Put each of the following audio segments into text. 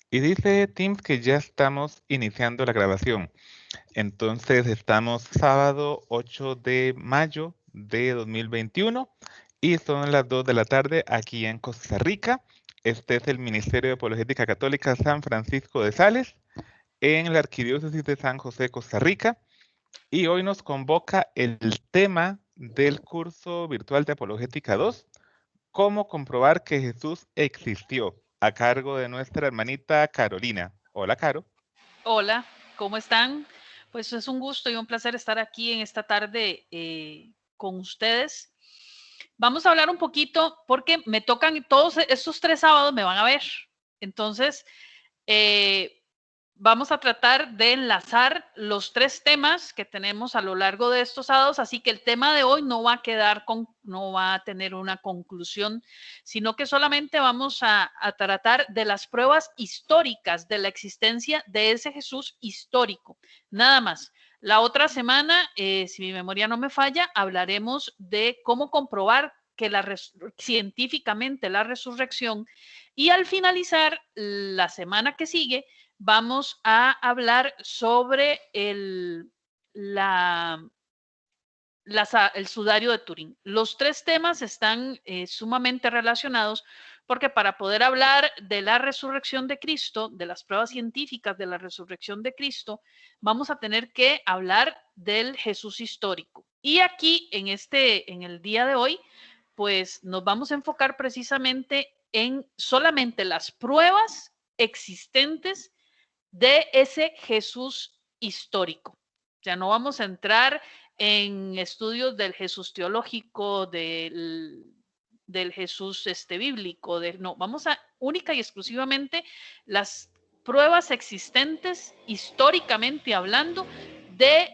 Y dice Teams que ya estamos iniciando la grabación. Entonces estamos sábado 8 de mayo de 2021 y son las 2 de la tarde aquí en Costa Rica. Este es el Ministerio de Apologética Católica San Francisco de Sales en la Arquidiócesis de San José, Costa Rica. Y hoy nos convoca el tema del curso virtual de Apologética 2, cómo comprobar que Jesús existió, a cargo de nuestra hermanita Carolina. Hola, Caro. Hola, ¿cómo están? Pues es un gusto y un placer estar aquí en esta tarde con ustedes. Vamos a hablar un poquito porque me tocan todos estos 3 sábados, me van a ver. Entonces, vamos a tratar de enlazar los 3 temas que tenemos a lo largo de estos sábados, así que el tema de hoy no va a no va a tener una conclusión, sino que solamente vamos a tratar de las pruebas históricas de la existencia de ese Jesús histórico, nada más. La otra semana, si mi memoria no me falla, hablaremos de cómo comprobar que científicamente la resurrección, y al finalizar la semana que sigue vamos a hablar sobre el sudario de Turín. Los 3 temas están sumamente relacionados porque para poder hablar de la resurrección de Cristo, de las pruebas científicas de la resurrección de Cristo, vamos a tener que hablar del Jesús histórico. Y aquí, en el día de hoy, pues nos vamos a enfocar precisamente en solamente las pruebas existentes de ese Jesús histórico. O sea, no vamos a entrar en estudios del Jesús teológico, del Jesús bíblico, no, vamos a única y exclusivamente las pruebas existentes históricamente hablando de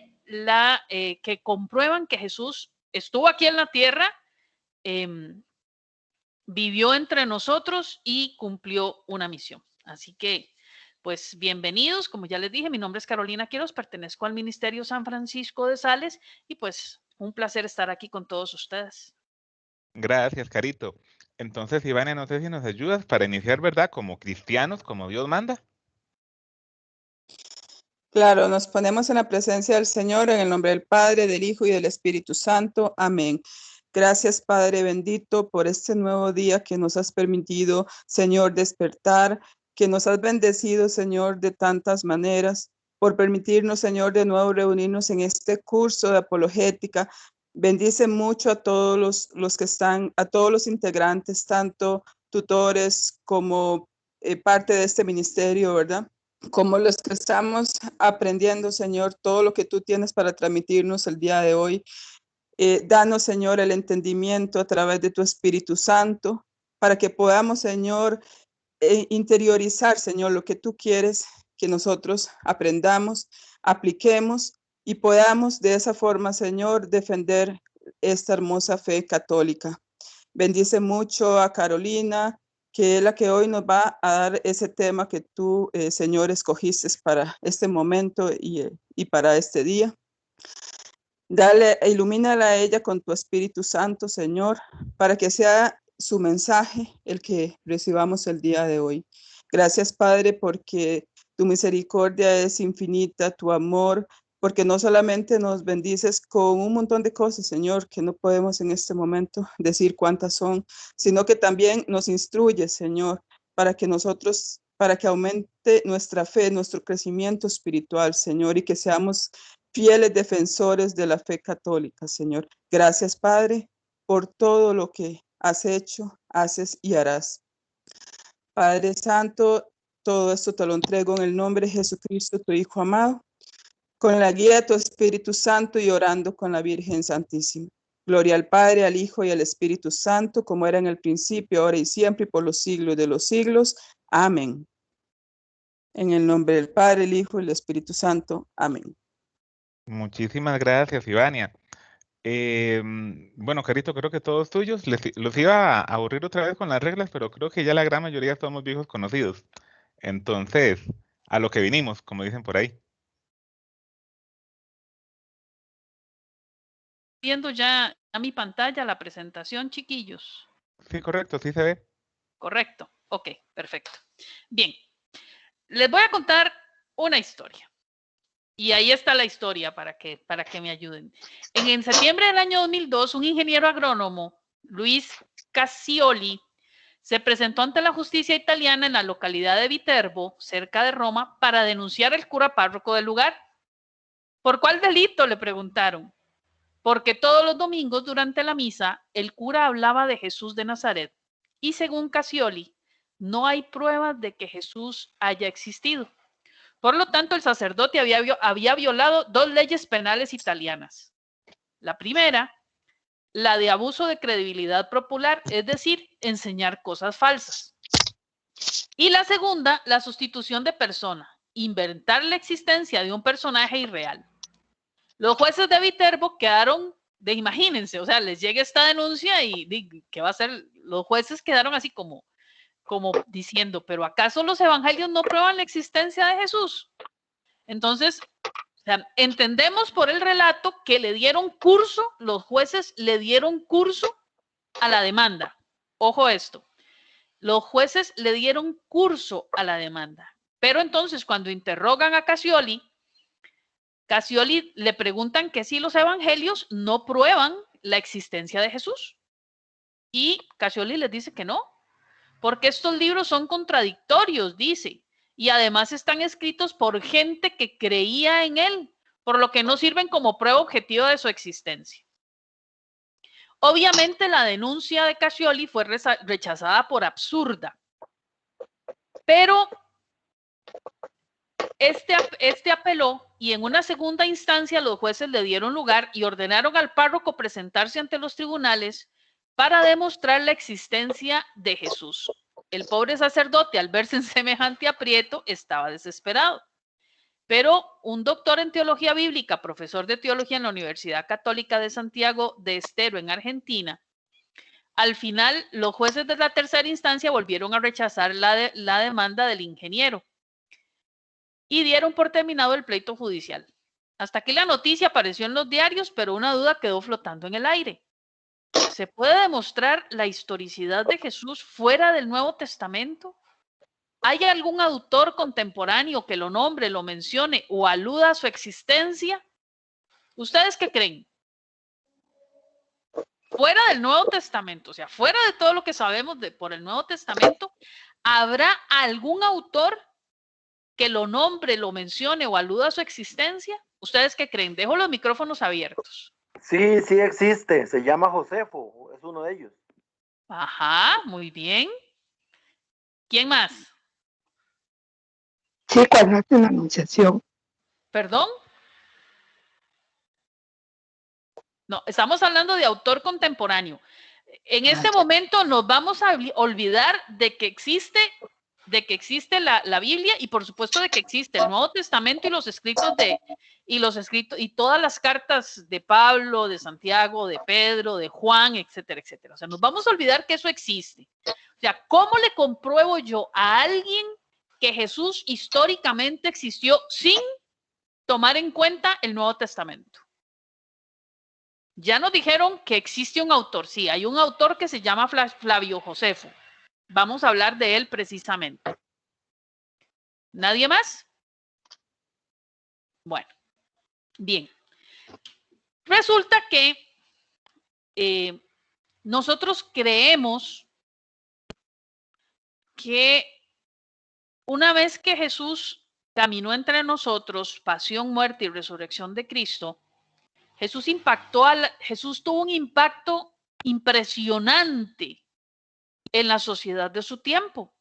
que comprueban que Jesús estuvo aquí en la tierra, eh, vivió entre nosotros y cumplió una misión. Así que, pues bienvenidos, como ya les dije, mi nombre es Carolina Quiroz, pertenezco al Ministerio San Francisco de Sales y pues un placer estar aquí con todos ustedes. Gracias, Carito. Entonces, Ivania, no sé si nos ayudas para iniciar, ¿verdad? Como cristianos, como Dios manda. Claro, nos ponemos en la presencia del Señor en el nombre del Padre, del Hijo y del Espíritu Santo. Amén. Gracias, Padre bendito, por este nuevo día que nos has permitido, Señor, despertar, que nos has bendecido, Señor, de tantas maneras, por permitirnos, Señor, de nuevo reunirnos en este curso de apologética. Bendice mucho a todos los que están, a todos los integrantes, tanto tutores como parte de este ministerio, ¿verdad? Como los que estamos aprendiendo, Señor, todo lo que tú tienes para transmitirnos el día de hoy. Danos, Señor, el entendimiento a través de tu Espíritu Santo, para que podamos, Señor, interiorizar, Señor, lo que tú quieres que nosotros aprendamos, apliquemos y podamos de esa forma, Señor, defender esta hermosa fe católica. Bendice mucho a Carolina, que es la que hoy nos va a dar ese tema que tú, Señor, escogiste para este momento y para este día. Dale, ilumínala a ella con tu Espíritu Santo, Señor, para que sea su mensaje el que recibamos el día de hoy. Gracias, Padre, porque tu misericordia es infinita, tu amor, porque no solamente nos bendices con un montón de cosas, Señor, que no podemos en este momento decir cuántas son, sino que también nos instruyes, Señor, para que nosotros, para que aumente nuestra fe, nuestro crecimiento espiritual, Señor, y que seamos fieles defensores de la fe católica, Señor. Gracias, Padre, por todo lo que has hecho, haces y harás. Padre Santo, todo esto te lo entrego en el nombre de Jesucristo, tu Hijo amado, con la guía de tu Espíritu Santo y orando con la Virgen Santísima. Gloria al Padre, al Hijo y al Espíritu Santo, como era en el principio, ahora y siempre, y por los siglos de los siglos. Amén. En el nombre del Padre, el Hijo y el Espíritu Santo. Amén. Muchísimas gracias, Ivania. Bueno, Carito, creo que todos tuyos. Los iba a aburrir otra vez con las reglas, pero creo que ya la gran mayoría somos viejos conocidos. Entonces, a lo que vinimos, como dicen por ahí. Viendo ya a mi pantalla la presentación, chiquillos. Sí, correcto, sí se ve. Correcto. Ok, perfecto. Bien. Les voy a contar una historia. Y ahí está la historia para que me ayuden. En septiembre del año 2002, un ingeniero agrónomo, Luis Cassioli, se presentó ante la justicia italiana en la localidad de Viterbo, cerca de Roma, para denunciar al cura párroco del lugar. ¿Por cuál delito?, le preguntaron. Porque todos los domingos durante la misa, el cura hablaba de Jesús de Nazaret. Y según Cassioli, no hay pruebas de que Jesús haya existido. Por lo tanto, el sacerdote había violado 2 leyes penales italianas. La primera, la de abuso de credibilidad popular, es decir, enseñar cosas falsas. Y la segunda, la sustitución de persona, inventar la existencia de un personaje irreal. Los jueces de Viterbo quedaron imagínense, o sea, les llega esta denuncia y ¿qué va a hacer? Los jueces quedaron así como diciendo, ¿pero acaso los evangelios no prueban la existencia de Jesús? Entonces, o sea, entendemos por el relato que le dieron curso, los jueces le dieron curso a la demanda. Ojo esto, los jueces le dieron curso a la demanda. Pero entonces, cuando interrogan a Cassioli le preguntan que si los evangelios no prueban la existencia de Jesús. Y Cassioli les dice que no, porque estos libros son contradictorios, dice, y además están escritos por gente que creía en él, por lo que no sirven como prueba objetiva de su existencia. Obviamente la denuncia de Cassioli fue rechazada por absurda, pero este apeló y en una segunda instancia los jueces le dieron lugar y ordenaron al párroco presentarse ante los tribunales para demostrar la existencia de Jesús. El pobre sacerdote, al verse en semejante aprieto, estaba desesperado. Pero un doctor en teología bíblica, profesor de teología en la Universidad Católica de Santiago de Estero, en Argentina, al final los jueces de la tercera instancia volvieron a rechazar la demanda del ingeniero y dieron por terminado el pleito judicial. Hasta aquí la noticia apareció en los diarios, pero una duda quedó flotando en el aire. ¿Se puede demostrar la historicidad de Jesús fuera del Nuevo Testamento? ¿Hay algún autor contemporáneo que lo nombre, lo mencione o aluda a su existencia? ¿Ustedes qué creen? Fuera del Nuevo Testamento, o sea, fuera de todo lo que sabemos por el Nuevo Testamento, ¿habrá algún autor que lo nombre, lo mencione o aluda a su existencia? ¿Ustedes qué creen? Dejo los micrófonos abiertos. Sí, sí existe. Se llama Josefo. Es uno de ellos. Ajá, muy bien. ¿Quién más? Sí, cuando hace la anunciación. ¿Perdón? No, estamos hablando de autor contemporáneo. En este momento nos vamos a olvidar de que existe la Biblia y por supuesto de que existe el Nuevo Testamento y los escritos y todas las cartas de Pablo, de Santiago, de Pedro, de Juan, etcétera, etcétera. O sea, nos vamos a olvidar que eso existe. O sea, ¿cómo le compruebo yo a alguien que Jesús históricamente existió sin tomar en cuenta el Nuevo Testamento? Ya nos dijeron que existe un autor. Sí, hay un autor que se llama Flavio Josefo. Vamos a hablar de él precisamente. ¿Nadie más? Bueno, bien. Resulta que nosotros creemos que una vez que Jesús caminó entre nosotros, pasión, muerte y resurrección de Cristo, Jesús tuvo un impacto impresionante en la sociedad de su tiempo.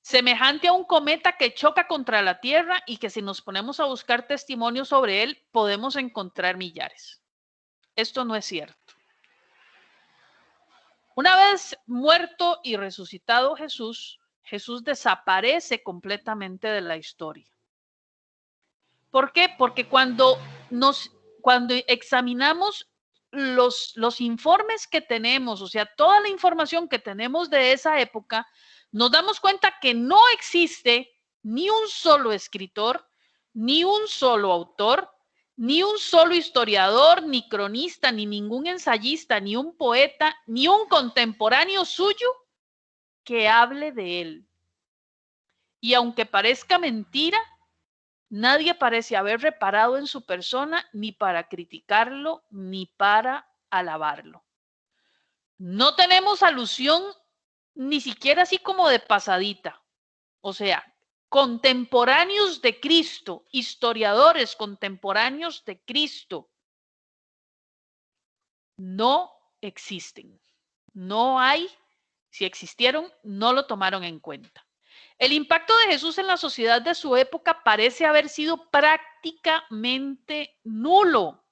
Semejante a un cometa que choca contra la Tierra y que si nos ponemos a buscar testimonios sobre él, podemos encontrar millares. Esto no es cierto. Una vez muerto y resucitado Jesús desaparece completamente de la historia. ¿Por qué? Porque cuando examinamos los informes que tenemos, o sea, toda la información que tenemos de esa época, nos damos cuenta que no existe ni un solo escritor, ni un solo autor, ni un solo historiador, ni cronista, ni ningún ensayista, ni un poeta, ni un contemporáneo suyo que hable de él. Y aunque parezca mentira, nadie parece haber reparado en su persona ni para criticarlo ni para alabarlo. No tenemos alusión ni siquiera así como de pasadita. O sea, contemporáneos de Cristo, historiadores contemporáneos de Cristo, no existen. No hay, si existieron, no lo tomaron en cuenta. El impacto de Jesús en la sociedad de su época parece haber sido prácticamente nulo.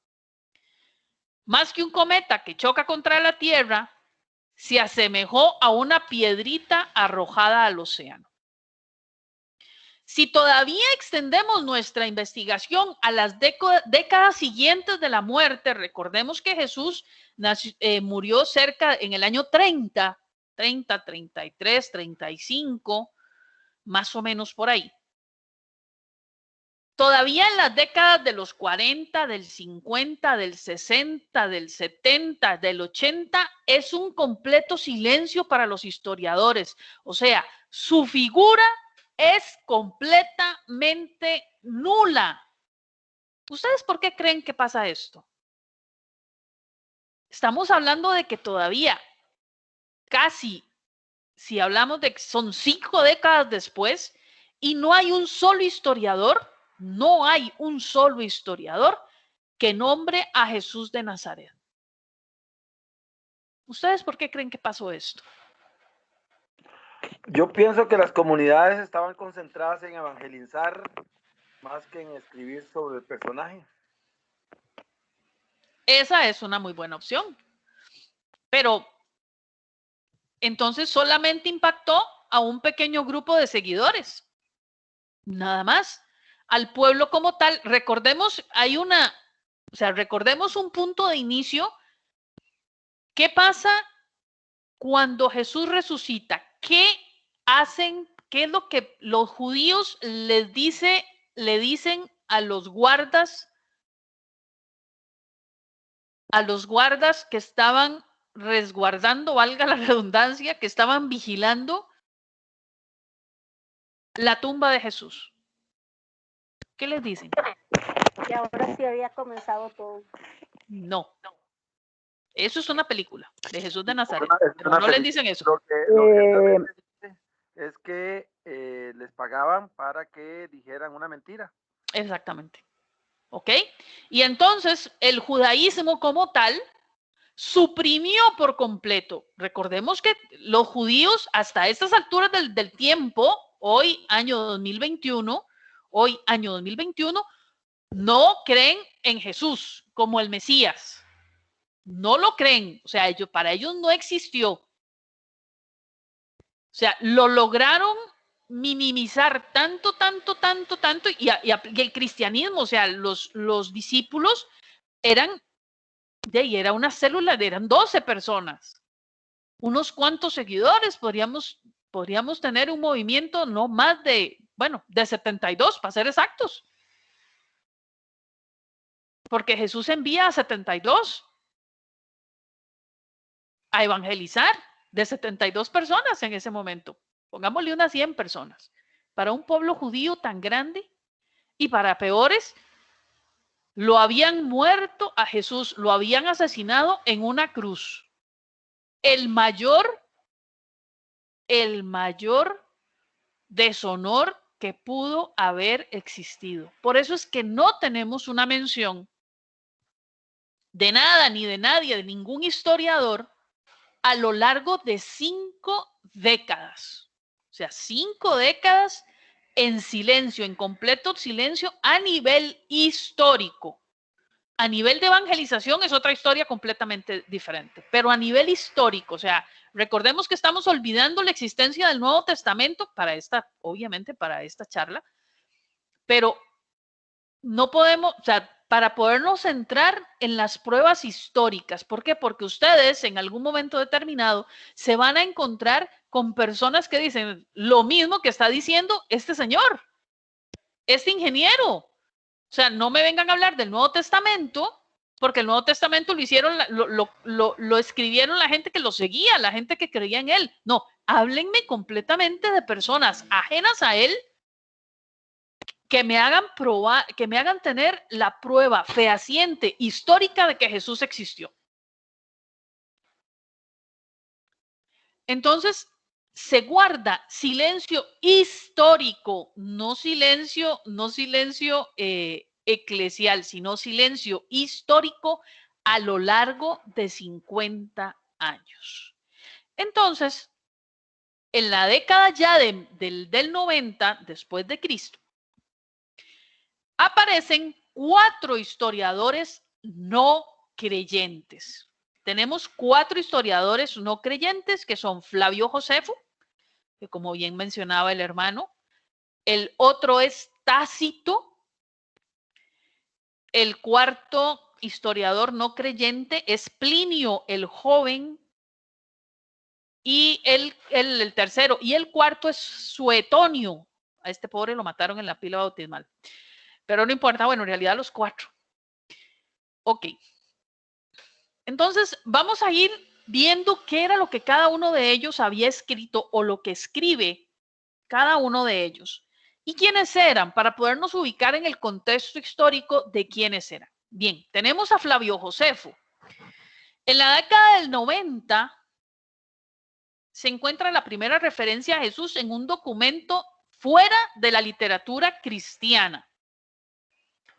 Más que un cometa que choca contra la Tierra, se asemejó a una piedrita arrojada al océano. Si todavía extendemos nuestra investigación a las décadas siguientes de la muerte, recordemos que Jesús murió cerca en el año 30, 33, 35, más o menos por ahí. Todavía en las décadas de los 40, del 50, del 60, del 70, del 80, es un completo silencio para los historiadores. O sea, su figura es completamente nula. ¿Ustedes por qué creen que pasa esto? Estamos hablando de que todavía casi, si hablamos de que son 5 décadas después, y no hay un solo historiador que nombre a Jesús de Nazaret. ¿Ustedes por qué creen que pasó esto? Yo pienso que las comunidades estaban concentradas en evangelizar más que en escribir sobre el personaje. Esa es una muy buena opción. Pero entonces solamente impactó a un pequeño grupo de seguidores. Nada más. Al pueblo como tal, recordemos, recordemos un punto de inicio. ¿Qué pasa cuando Jesús resucita? ¿Qué hacen? ¿Qué es lo que los judíos le dicen a los guardas que estaban resguardando, valga la redundancia, que estaban vigilando la tumba de Jesús? ¿Qué les dicen? Y ahora sí había comenzado todo. No. Eso es una película de Jesús de Nazaret. Pero no les dicen eso. Lo que dice es que les pagaban para que dijeran una mentira. Exactamente. ¿Ok? Y entonces el judaísmo como tal suprimió por completo. Recordemos que los judíos hasta estas alturas del tiempo, hoy año 2021, no creen en Jesús como el Mesías. No lo creen. O sea, para ellos no existió. O sea, lo lograron minimizar tanto, y el cristianismo, o sea, los discípulos era una célula, eran 12 personas, unos cuantos seguidores, podríamos tener un movimiento no más de 72, para ser exactos, porque Jesús envía a 72 a evangelizar, de 72 personas en ese momento. Pongámosle unas 100 personas. Para un pueblo judío tan grande, y para peores, lo habían muerto a Jesús, lo habían asesinado en una cruz. El mayor deshonor que pudo haber existido. Por eso es que no tenemos una mención de nada, ni de nadie, de ningún historiador, a lo largo de 5 décadas. O sea, 5 décadas en silencio, en completo silencio a nivel histórico. A nivel de evangelización es otra historia completamente diferente, pero a nivel histórico, o sea, recordemos que estamos olvidando la existencia del Nuevo Testamento obviamente para esta charla, pero no podemos, o sea, para podernos centrar en las pruebas históricas. ¿Por qué? Porque ustedes en algún momento determinado se van a encontrar con personas que dicen lo mismo que está diciendo este señor, este ingeniero. O sea, no me vengan a hablar del Nuevo Testamento porque el Nuevo Testamento lo hicieron, lo escribieron la gente que lo seguía, la gente que creía en él. No, háblenme completamente de personas ajenas a él que me hagan probar, que me hagan tener la prueba fehaciente, histórica de que Jesús existió. Entonces, se guarda silencio histórico, no silencio eclesial, sino silencio histórico a lo largo de 50 años. Entonces, en la década ya del 90 después de Cristo, aparecen 4 historiadores no creyentes. Tenemos 4 historiadores no creyentes que son Flavio Josefo, que como bien mencionaba el hermano, el otro es Tácito, el cuarto historiador no creyente es Plinio el Joven, y el tercero, y el cuarto es Suetonio. A este pobre lo mataron en la pila bautismal, pero no importa, bueno, en realidad los 4. Ok. Entonces, vamos a ir viendo qué era lo que cada uno de ellos había escrito o lo que escribe cada uno de ellos y quiénes eran para podernos ubicar en el contexto histórico de quiénes eran. Bien, tenemos a Flavio Josefo. En la década del 90 se encuentra la primera referencia a Jesús en un documento fuera de la literatura cristiana.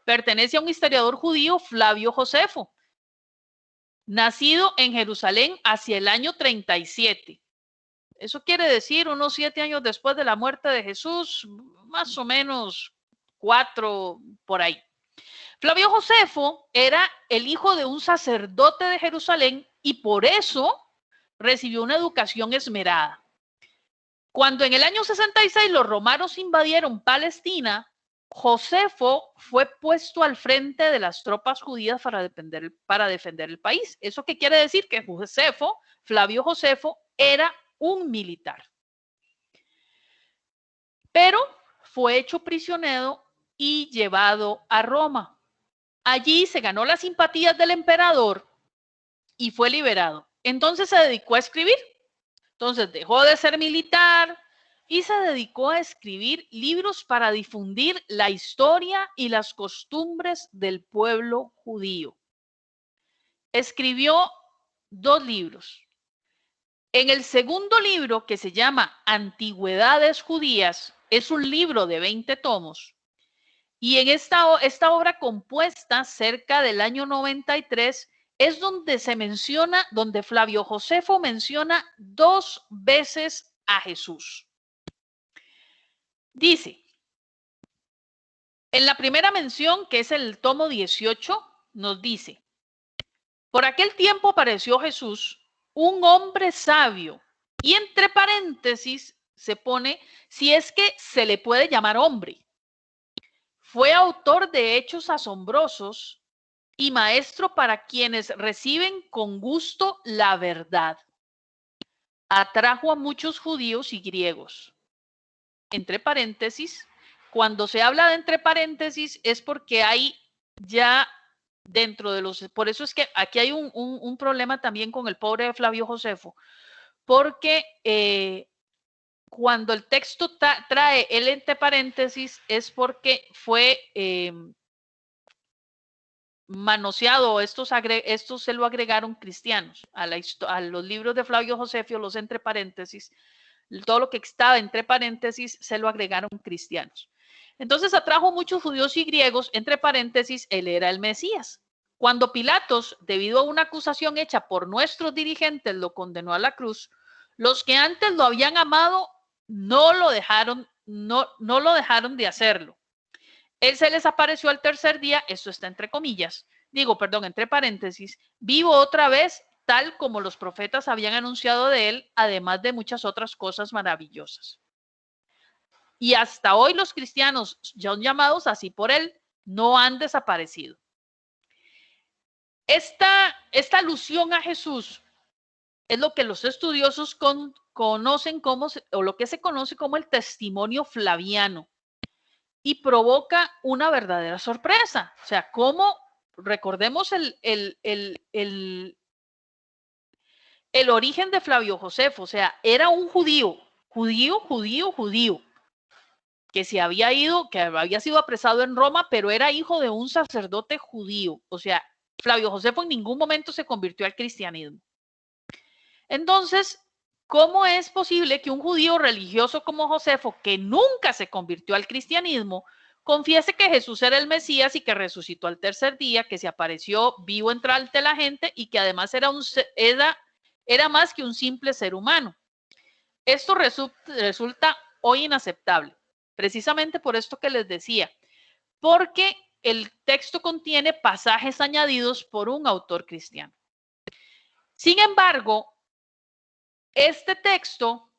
Pertenece a un historiador judío, Flavio Josefo, nacido en Jerusalén hacia el año 37. Eso quiere decir unos 7 años después de la muerte de Jesús, más o menos 4 por ahí. Flavio Josefo era el hijo de un sacerdote de Jerusalén y por eso recibió una educación esmerada. Cuando en el año 66 los romanos invadieron Palestina, Josefo fue puesto al frente de las tropas judías para defender el país. ¿Eso qué quiere decir? Que Flavio Josefo, era un militar. Pero fue hecho prisionero y llevado a Roma. Allí se ganó las simpatías del emperador y fue liberado. Entonces se dedicó a escribir. Entonces dejó de ser militar y se dedicó a escribir libros para difundir la historia y las costumbres del pueblo judío. Escribió 2 libros. En el segundo libro, que se llama Antigüedades Judías, es un libro de 20 tomos. Y en esta obra compuesta cerca del año 93 es donde se menciona, donde Flavio Josefo menciona 2 veces a Jesús. Dice, en la primera mención, que es el tomo 18, nos dice, por aquel tiempo apareció Jesús, un hombre sabio, y entre paréntesis se pone, si es que se le puede llamar hombre. Fue autor de hechos asombrosos y maestro para quienes reciben con gusto la verdad. Atrajo a muchos judíos y griegos. Entre paréntesis, cuando se habla de entre paréntesis es porque hay ya dentro de los... Por eso es que aquí hay un problema también con el pobre Flavio Josefo, porque cuando el texto trae el entre paréntesis es porque fue manoseado, estos se lo agregaron cristianos a los libros de Flavio Josefo, los entre paréntesis, todo lo que estaba entre paréntesis se lo agregaron cristianos. Entonces atrajo muchos judíos y griegos, entre paréntesis, él era el Mesías. Cuando Pilatos, debido a una acusación hecha por nuestros dirigentes, lo condenó a la cruz, los que antes lo habían amado no lo dejaron de hacerlo. Él se les apareció al tercer día, esto está entre comillas, entre paréntesis, vivo otra vez, tal como los profetas habían anunciado de él, además de muchas otras cosas maravillosas. Y hasta hoy los cristianos, son llamados así por él, no han desaparecido. Esta alusión a Jesús es lo que los estudiosos conocen o lo que se conoce como el testimonio flaviano. Y provoca una verdadera sorpresa. O sea, cómo recordemos el origen de Flavio Josefo, o sea, era un judío, que se había ido, que había sido apresado en Roma, pero era hijo de un sacerdote judío. O sea, Flavio Josefo en ningún momento se convirtió al cristianismo. Entonces, ¿cómo es posible que un judío religioso como Josefo, que nunca se convirtió al cristianismo, confiese que Jesús era el Mesías y que resucitó al tercer día, que se apareció vivo entre la gente y que además era más que un simple ser humano? Esto resulta hoy inaceptable, precisamente por esto que les decía, porque el texto contiene pasajes añadidos por un autor cristiano. Sin embargo, este texto,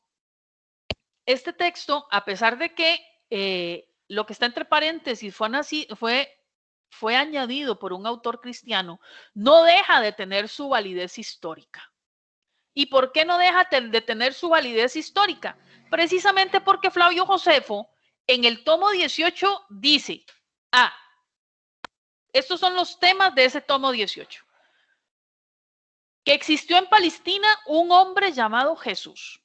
a pesar de que lo que está entre paréntesis fue añadido por un autor cristiano, no deja de tener su validez histórica. ¿Y por qué no deja de tener su validez histórica? Precisamente porque Flavio Josefo en el tomo 18 dice, estos son los temas de ese tomo 18, que existió en Palestina un hombre llamado Jesús.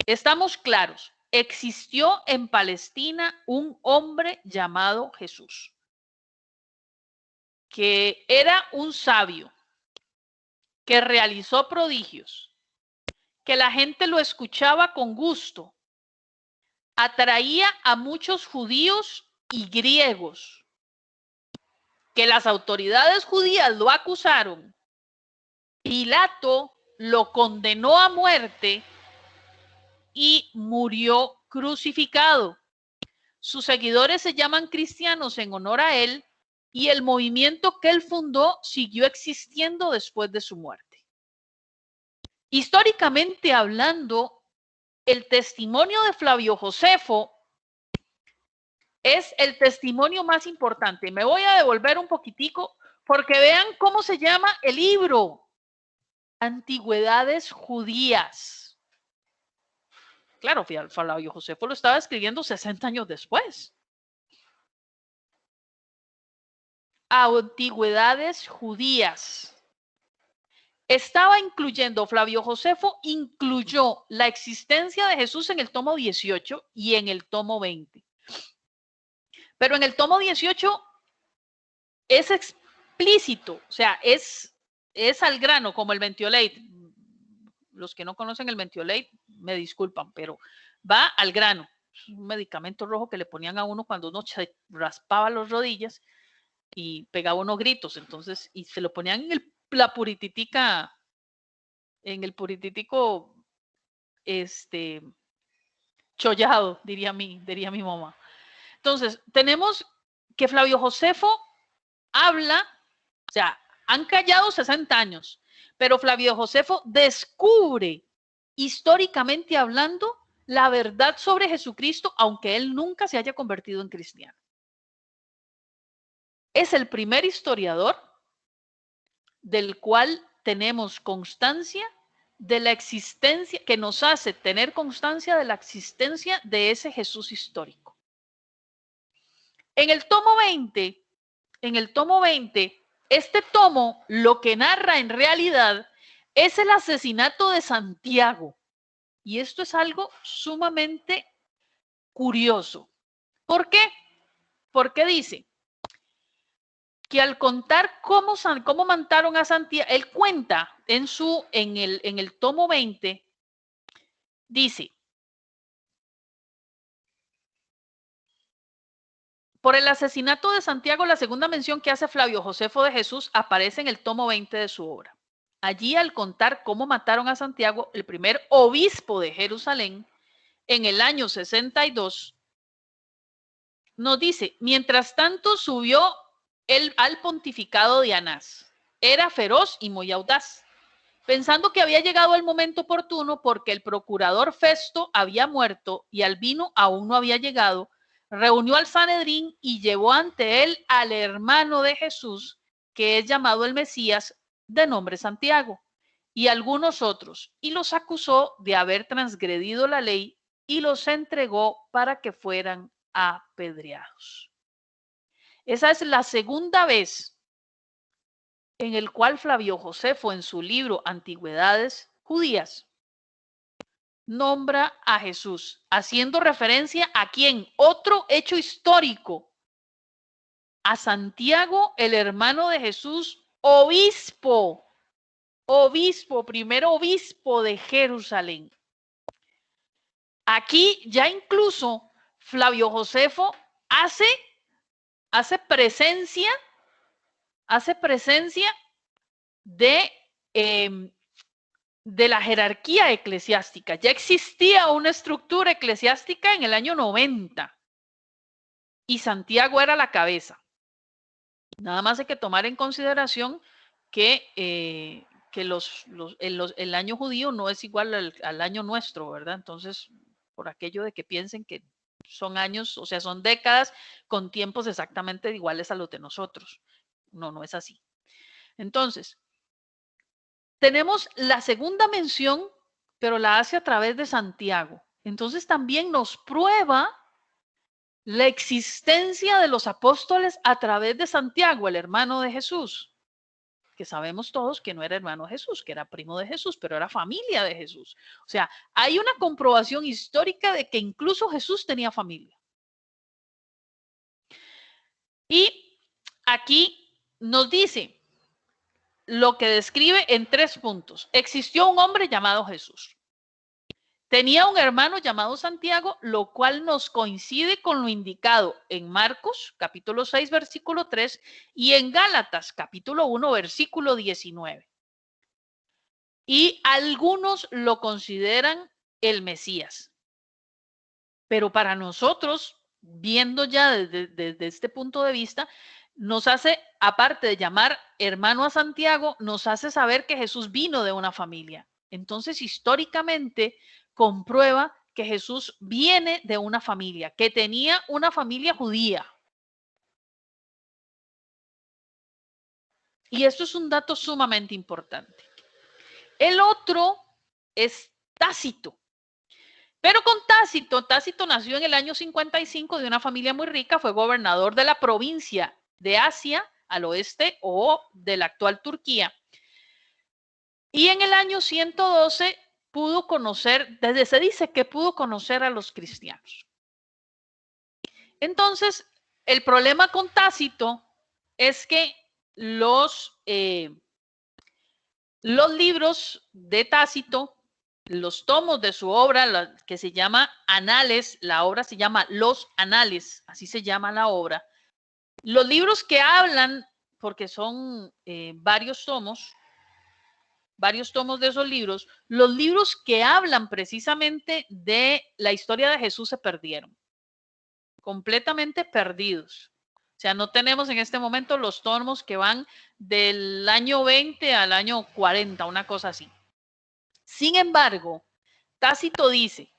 Estamos claros, existió en Palestina un hombre llamado Jesús, que era un sabio, que realizó prodigios, que la gente lo escuchaba con gusto, atraía a muchos judíos y griegos, que las autoridades judías lo acusaron, Pilato lo condenó a muerte y murió crucificado. Sus seguidores se llaman cristianos en honor a él y el movimiento que él fundó siguió existiendo después de su muerte. Históricamente hablando, el testimonio de Flavio Josefo es el testimonio más importante. Me voy a devolver un poquitico porque vean cómo se llama el libro. Antigüedades judías. Claro, Flavio Josefo lo estaba escribiendo 60 años después. Antigüedades judías. Estaba incluyendo, Flavio Josefo incluyó la existencia de Jesús en el tomo 18 y en el tomo 20. Pero en el tomo 18 es explícito, o sea, es al grano, como el Mentiolate. Los que no conocen el Mentiolate, me disculpan, pero va al grano. Es un medicamento rojo que le ponían a uno cuando uno se raspaba las rodillas y pegaba unos gritos, entonces, y se lo ponían en la purititico, chollado, diría mi mamá. Entonces, tenemos que Flavio Josefo habla, o sea, han callado 60 años, pero Flavio Josefo descubre, históricamente hablando, la verdad sobre Jesucristo, aunque él nunca se haya convertido en cristiano. Es el primer historiador del cual tenemos constancia de la existencia, que nos hace tener constancia de la existencia de ese Jesús histórico. En el tomo 20, este tomo lo que narra en realidad es el asesinato de Santiago. Y esto es algo sumamente curioso. ¿Por qué? Porque dice que al contar cómo mataron a Santiago, él cuenta en el tomo 20, dice, por el asesinato de Santiago, la segunda mención que hace Flavio Josefo de Jesús aparece en el tomo 20 de su obra. Allí, al contar cómo mataron a Santiago, el primer obispo de Jerusalén, en el año 62, nos dice, mientras tanto subió él al pontificado de Anás. Era feroz y muy audaz, pensando que había llegado el momento oportuno porque el procurador Festo había muerto y Albino aún no había llegado, reunió al Sanedrín y llevó ante él al hermano de Jesús, que es llamado el Mesías, de nombre Santiago, y algunos otros, y los acusó de haber transgredido la ley y los entregó para que fueran apedreados. Esa es la segunda vez en el cual Flavio Josefo, en su libro Antigüedades Judías, nombra a Jesús, haciendo referencia a quién, otro hecho histórico, a Santiago, el hermano de Jesús, obispo, primero obispo de Jerusalén. Aquí ya incluso Flavio Josefo hace presencia de la jerarquía eclesiástica. Ya existía una estructura eclesiástica en el año 90 y Santiago era la cabeza. Nada más hay que tomar en consideración que el año judío no es igual al año nuestro, ¿verdad? Entonces, por aquello de que piensen que son años, o sea, son décadas con tiempos exactamente iguales a los de nosotros. No, no es así. Entonces, tenemos la segunda mención, pero la hace a través de Santiago. Entonces también nos prueba la existencia de los apóstoles a través de Santiago, el hermano de Jesús, que sabemos todos que no era hermano de Jesús, que era primo de Jesús, pero era familia de Jesús. O sea, hay una comprobación histórica de que incluso Jesús tenía familia. Y aquí nos dice lo que describe en 3 puntos. Existió un hombre llamado Jesús. Tenía un hermano llamado Santiago, lo cual nos coincide con lo indicado en Marcos, capítulo 6, versículo 3, y en Gálatas, capítulo 1, versículo 19. Y algunos lo consideran el Mesías. Pero para nosotros, viendo ya desde este punto de vista, nos hace, aparte de llamar hermano a Santiago, nos hace saber que Jesús vino de una familia. Entonces, históricamente, comprueba que Jesús viene de una familia, que tenía una familia judía. Y esto es un dato sumamente importante. El otro es Tácito. Pero con Tácito nació en el año 55 de una familia muy rica, fue gobernador de la provincia de Asia al oeste o de la actual Turquía. Y en el año 112 pudo conocer, desde se dice que pudo conocer a los cristianos. Entonces, el problema con Tácito es que los libros de Tácito, los tomos de su obra, que se llama Anales, la obra se llama Los Anales, así se llama la obra. Los libros que hablan, porque son varios tomos de esos libros, los libros que hablan precisamente de la historia de Jesús se perdieron, completamente perdidos. O sea, no tenemos en este momento los tomos que van del año 20 al año 40, una cosa así. Sin embargo, Tácito dice,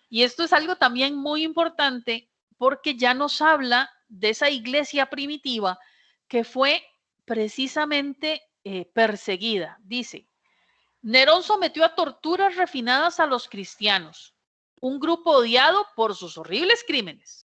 y esto es algo también muy importante porque ya nos habla de esa iglesia primitiva que fue precisamente perseguida. Dice, Nerón sometió a torturas refinadas a los cristianos, un grupo odiado por sus horribles crímenes.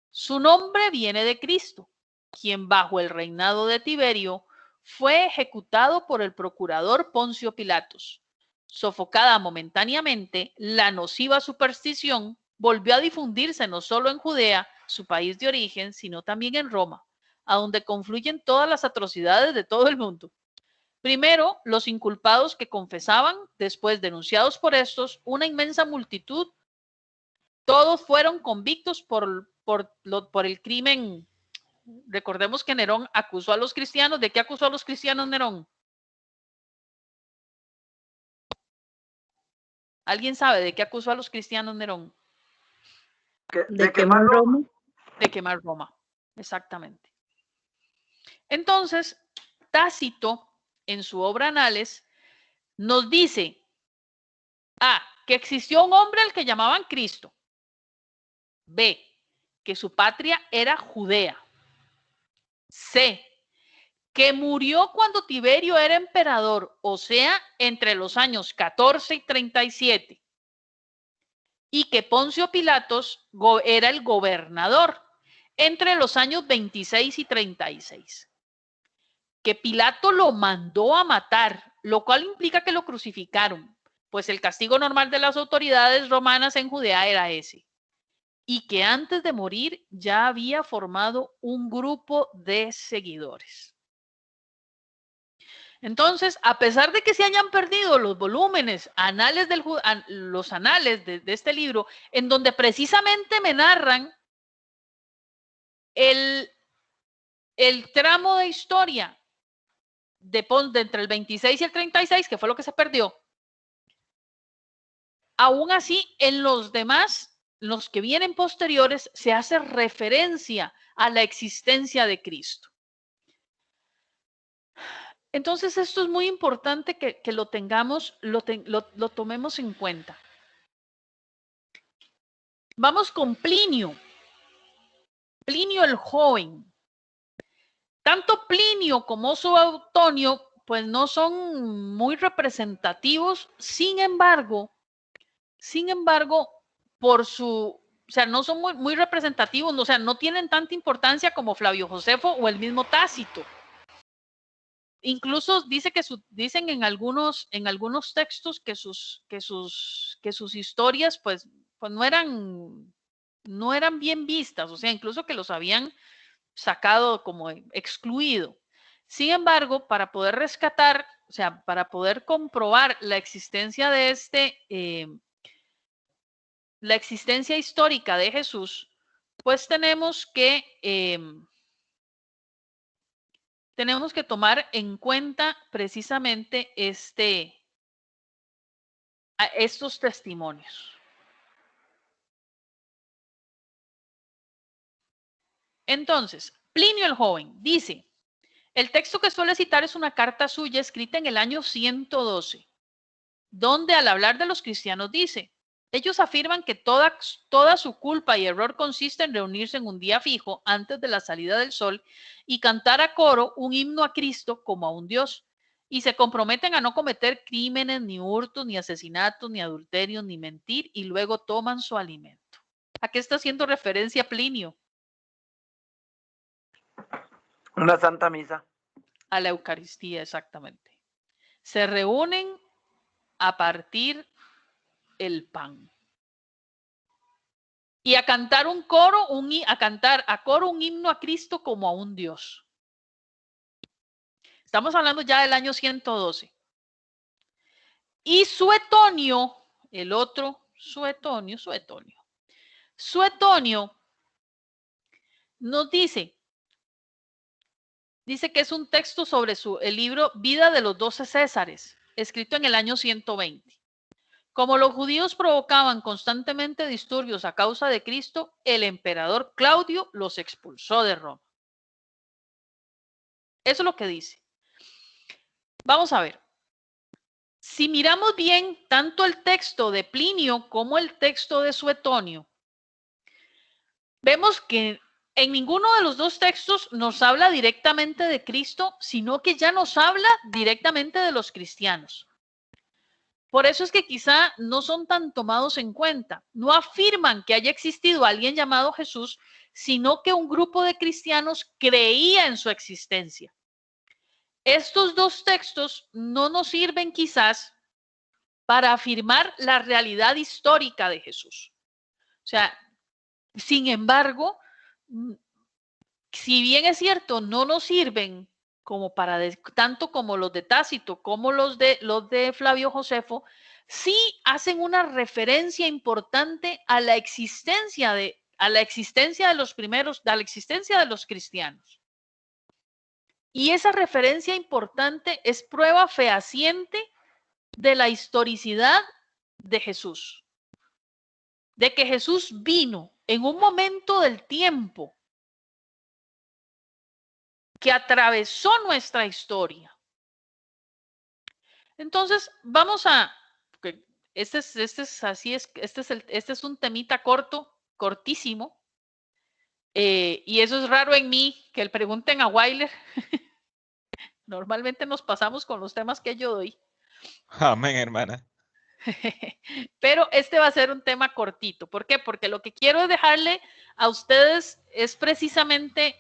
Su nombre viene de Cristo, quien bajo el reinado de Tiberio fue ejecutado por el procurador Poncio Pilatos. Sofocada momentáneamente, la nociva superstición volvió a difundirse no solo en Judea, su país de origen, sino también en Roma, a donde confluyen todas las atrocidades de todo el mundo. Primero, los inculpados que confesaban, después denunciados por estos, una inmensa multitud, todos fueron convictos por el crimen. Recordemos que Nerón acusó a los cristianos. ¿De qué acusó a los cristianos Nerón? ¿Alguien sabe de qué acusó a los cristianos Nerón? De quemar Roma. De quemar Roma, exactamente. Entonces, Tácito, en su obra Anales, nos dice, que existió un hombre al que llamaban Cristo. B, que su patria era Judea. C, que murió cuando Tiberio era emperador, o sea, entre los años 14 y 37. Y que Poncio Pilatos era el gobernador entre los años 26 y 36. que Pilato lo mandó a matar, lo cual implica que lo crucificaron, pues el castigo normal de las autoridades romanas en Judea era ese, y que antes de morir ya había formado un grupo de seguidores. Entonces, a pesar de que se hayan perdido los volúmenes, los anales de este libro, en donde precisamente me narran el tramo de historia de entre el 26 y el 36, que fue lo que se perdió, aún así, en los demás, los que vienen posteriores, se hace referencia a la existencia de Cristo. Entonces, esto es muy importante que lo tengamos, lo tomemos en cuenta. Vamos con Plinio. Plinio el joven. Tanto Plinio como Suetonio, pues no son muy representativos, sin embargo, o sea, no son muy representativos, o sea, no tienen tanta importancia como Flavio Josefo o el mismo Tácito. Incluso dicen en algunos textos que sus historias pues no eran bien vistas, o sea, incluso que los habían sacado como excluido. Sin embargo, para poder rescatar, o sea, para poder comprobar la existencia de la existencia histórica de Jesús, pues tenemos que tomar en cuenta precisamente estos testimonios. Entonces, Plinio el joven dice, el texto que suele citar es una carta suya escrita en el año 112, donde al hablar de los cristianos dice, ellos afirman que toda su culpa y error consiste en reunirse en un día fijo antes de la salida del sol y cantar a coro un himno a Cristo como a un Dios, y se comprometen a no cometer crímenes, ni hurtos, ni asesinatos, ni adulterios, ni mentir, y luego toman su alimento. ¿A qué está haciendo referencia Plinio? Una santa misa. A la Eucaristía, exactamente. Se reúnen a partir el pan. Y a cantar un himno a Cristo como a un Dios. Estamos hablando ya del año 112. Y Suetonio, el otro, Suetonio nos dice que es un texto sobre el libro Vida de los 12 Césares, escrito en el año 120. Como los judíos provocaban constantemente disturbios a causa de Cristo, el emperador Claudio los expulsó de Roma. Eso es lo que dice. Vamos a ver. Si miramos bien tanto el texto de Plinio como el texto de Suetonio, vemos que en ninguno de los dos textos nos habla directamente de Cristo, sino que ya nos habla directamente de los cristianos. Por eso es que quizá no son tan tomados en cuenta. No afirman que haya existido alguien llamado Jesús, sino que un grupo de cristianos creía en su existencia. Estos dos textos no nos sirven quizás para afirmar la realidad histórica de Jesús. O sea, sin embargo, si bien es cierto, no nos sirven como tanto como los de Tácito como los de Flavio Josefo, sí hacen una referencia importante a la existencia de los primeros, a la existencia de los cristianos. Y esa referencia importante es prueba fehaciente de la historicidad de Jesús. De que Jesús vino en un momento del tiempo que atravesó nuestra historia. Entonces, vamos a este es un temita cortísimo. Y eso es raro en mí, que le pregunten a Weiler. Normalmente nos pasamos con los temas que yo doy. Amén, hermana. Pero este va a ser un tema cortito. ¿Por qué? Porque lo que quiero dejarle a ustedes es precisamente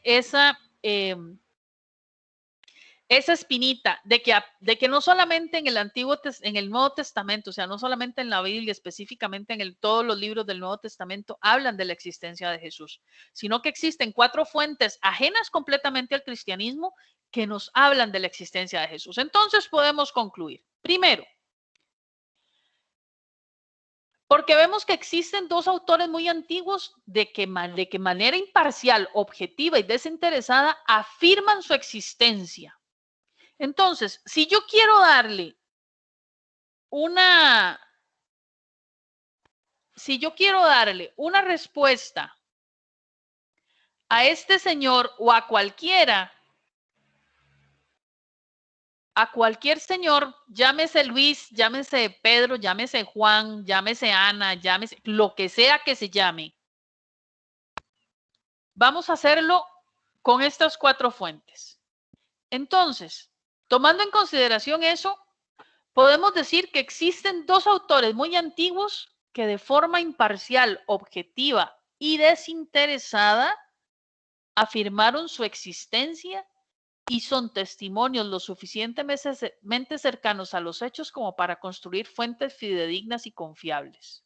esa espinita de que no solamente en el Nuevo Testamento, o sea, no solamente en la Biblia, específicamente en todos los libros del Nuevo Testamento hablan de la existencia de Jesús, sino que existen 4 fuentes ajenas completamente al cristianismo que nos hablan de la existencia de Jesús. Entonces podemos concluir. Primero, porque vemos que existen 2 autores muy antiguos de que manera imparcial, objetiva y desinteresada afirman su existencia. Entonces, si yo quiero darle una respuesta a este señor o a cualquier señor, llámese Luis, llámese Pedro, llámese Juan, llámese Ana, llámese lo que sea que se llame, vamos a hacerlo con estas 4 fuentes. Entonces, tomando en consideración eso, podemos decir que existen 2 autores muy antiguos que de forma imparcial, objetiva y desinteresada afirmaron su existencia y son testimonios lo suficientemente cercanos a los hechos como para construir fuentes fidedignas y confiables.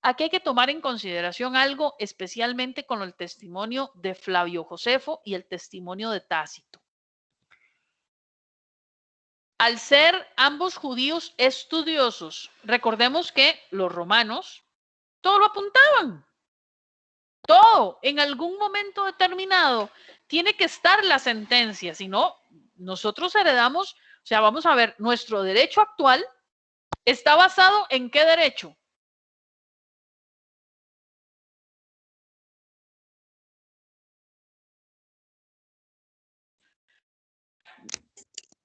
Aquí hay que tomar en consideración algo, especialmente con el testimonio de Flavio Josefo y el testimonio de Tácito. Al ser ambos judíos estudiosos, recordemos que los romanos todo lo apuntaban. Todo, en algún momento determinado, tiene que estar la sentencia, si no, nosotros heredamos, o sea, vamos a ver, nuestro derecho actual está basado en ¿qué derecho?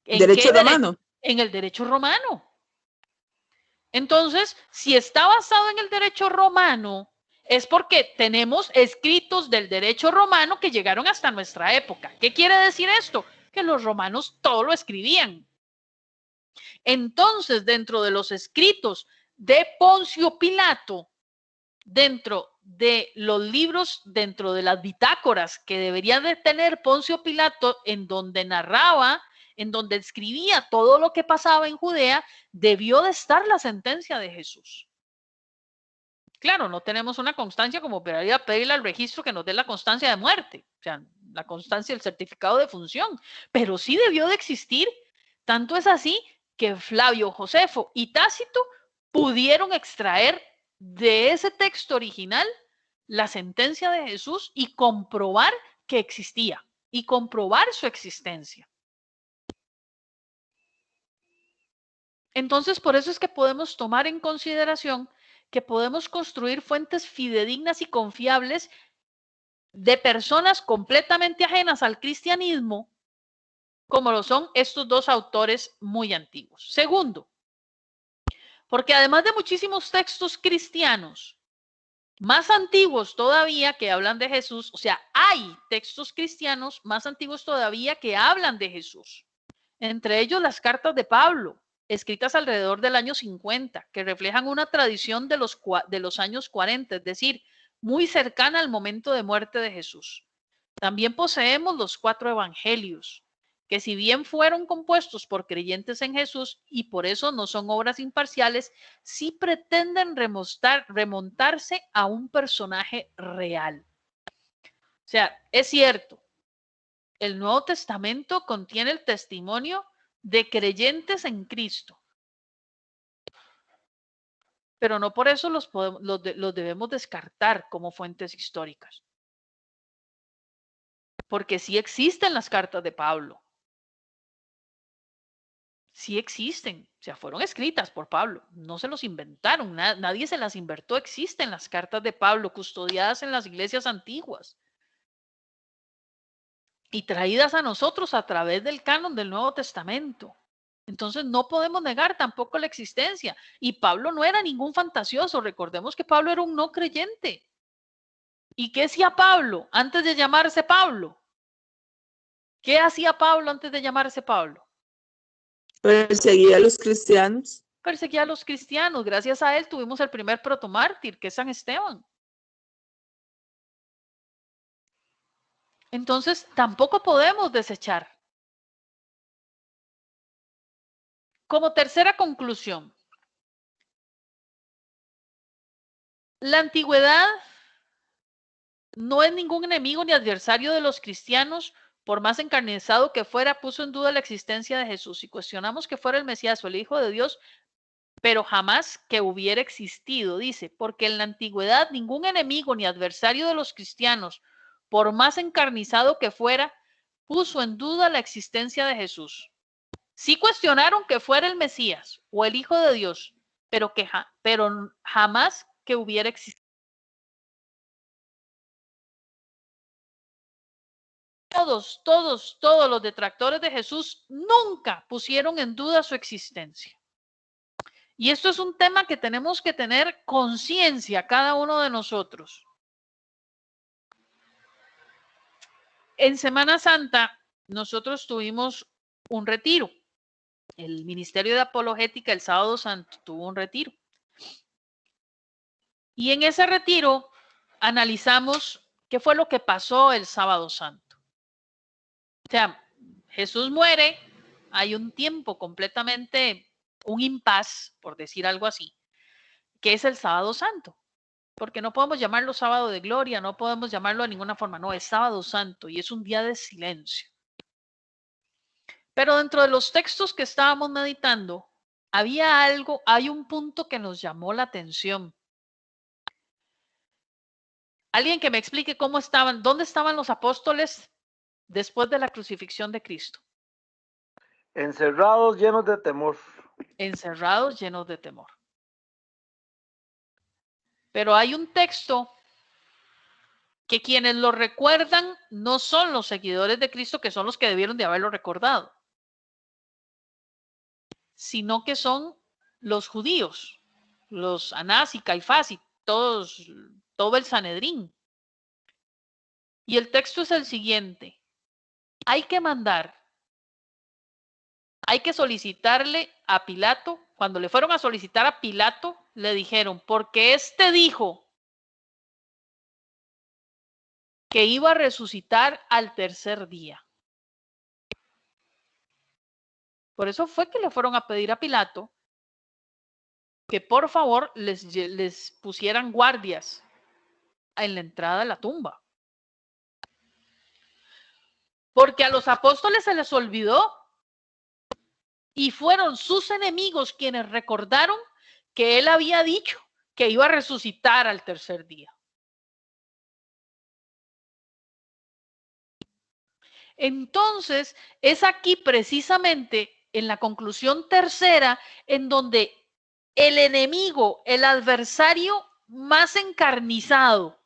Derecho romano. En el derecho romano. Entonces, si está basado en el derecho romano, es porque tenemos escritos del derecho romano que llegaron hasta nuestra época. ¿Qué quiere decir esto? Que los romanos todo lo escribían. Entonces, dentro de los escritos de Poncio Pilato, dentro de los libros, dentro de las bitácoras que debería de tener Poncio Pilato, en donde narraba, en donde escribía todo lo que pasaba en Judea, debió de estar la sentencia de Jesús. Claro, no tenemos una constancia como para pedirle al registro que nos dé la constancia de muerte, o sea, la constancia del certificado de función, pero sí debió de existir. Tanto es así que Flavio Josefo y Tácito pudieron extraer de ese texto original la sentencia de Jesús y comprobar que existía y comprobar su existencia. Entonces, por eso es que podemos tomar en consideración que podemos construir fuentes fidedignas y confiables de personas completamente ajenas al cristianismo, como lo son estos 2 autores muy antiguos. Segundo, porque además de muchísimos textos cristianos más antiguos todavía que hablan de Jesús, o sea, hay textos cristianos más antiguos todavía que hablan de Jesús, entre ellos las cartas de Pablo, escritas alrededor del año 50, que reflejan una tradición de los años 40, es decir, muy cercana al momento de muerte de Jesús. También poseemos los 4 evangelios, que si bien fueron compuestos por creyentes en Jesús y por eso no son obras imparciales, sí pretenden remontarse a un personaje real. O sea, es cierto, el Nuevo Testamento contiene el testimonio de creyentes en Cristo, pero no por eso los debemos descartar como fuentes históricas, porque sí existen las cartas de Pablo, sí existen, o sea, fueron escritas por Pablo, no se los inventaron, nadie se las inventó, existen las cartas de Pablo custodiadas en las iglesias antiguas y traídas a nosotros a través del canon del Nuevo Testamento. Entonces no podemos negar tampoco la existencia. Y Pablo no era ningún fantasioso. Recordemos que Pablo era un no creyente. ¿Y qué hacía Pablo antes de llamarse Pablo? ¿Qué hacía Pablo antes de llamarse Pablo? Perseguía a los cristianos. Perseguía a los cristianos. Gracias a él tuvimos el primer protomártir, que es San Esteban. Entonces tampoco podemos desechar Como tercera conclusión, la antigüedad no es ningún enemigo ni adversario de los cristianos, por más encarnizado que fuera, puso en duda la existencia de Jesús. Si cuestionamos que fuera el Mesías o el Hijo de Dios, pero jamás que hubiera existido, dice, porque en la antigüedad ningún enemigo ni adversario de los cristianos, por más encarnizado que fuera, puso en duda la existencia de Jesús. Sí cuestionaron que fuera el Mesías o el Hijo de Dios, pero jamás que hubiera existido. Todos los detractores de Jesús nunca pusieron en duda su existencia. Y esto es un tema que tenemos que tener conciencia cada uno de nosotros. En Semana Santa nosotros tuvimos un retiro. El Ministerio de Apologética el Sábado Santo tuvo un retiro. Y en ese retiro analizamos qué fue lo que pasó el Sábado Santo. O sea, Jesús muere, hay un tiempo completamente, un impas, por decir algo así, que es el Sábado Santo. Porque no podemos llamarlo sábado de gloria, no podemos llamarlo de ninguna forma, no, es Sábado Santo y es un día de silencio. Pero dentro de los textos que estábamos meditando, hay un punto que nos llamó la atención. Alguien que me explique dónde estaban los apóstoles después de la crucifixión de Cristo. Encerrados, llenos de temor. Encerrados, llenos de temor. Pero hay un texto que quienes lo recuerdan no son los seguidores de Cristo, que son los que debieron de haberlo recordado, sino que son los judíos, los Anás y Caifás y todo el Sanedrín. Y el texto es el siguiente: hay que solicitarle a Pilato. Cuando le fueron a solicitar a Pilato, le dijeron, porque éste dijo que iba a resucitar al tercer día. Por eso fue que le fueron a pedir a Pilato que por favor les pusieran guardias en la entrada de la tumba. Porque a los apóstoles se les olvidó y fueron sus enemigos quienes recordaron que él había dicho que iba a resucitar al tercer día. Entonces, es aquí precisamente en la conclusión tercera en donde el enemigo, el adversario más encarnizado,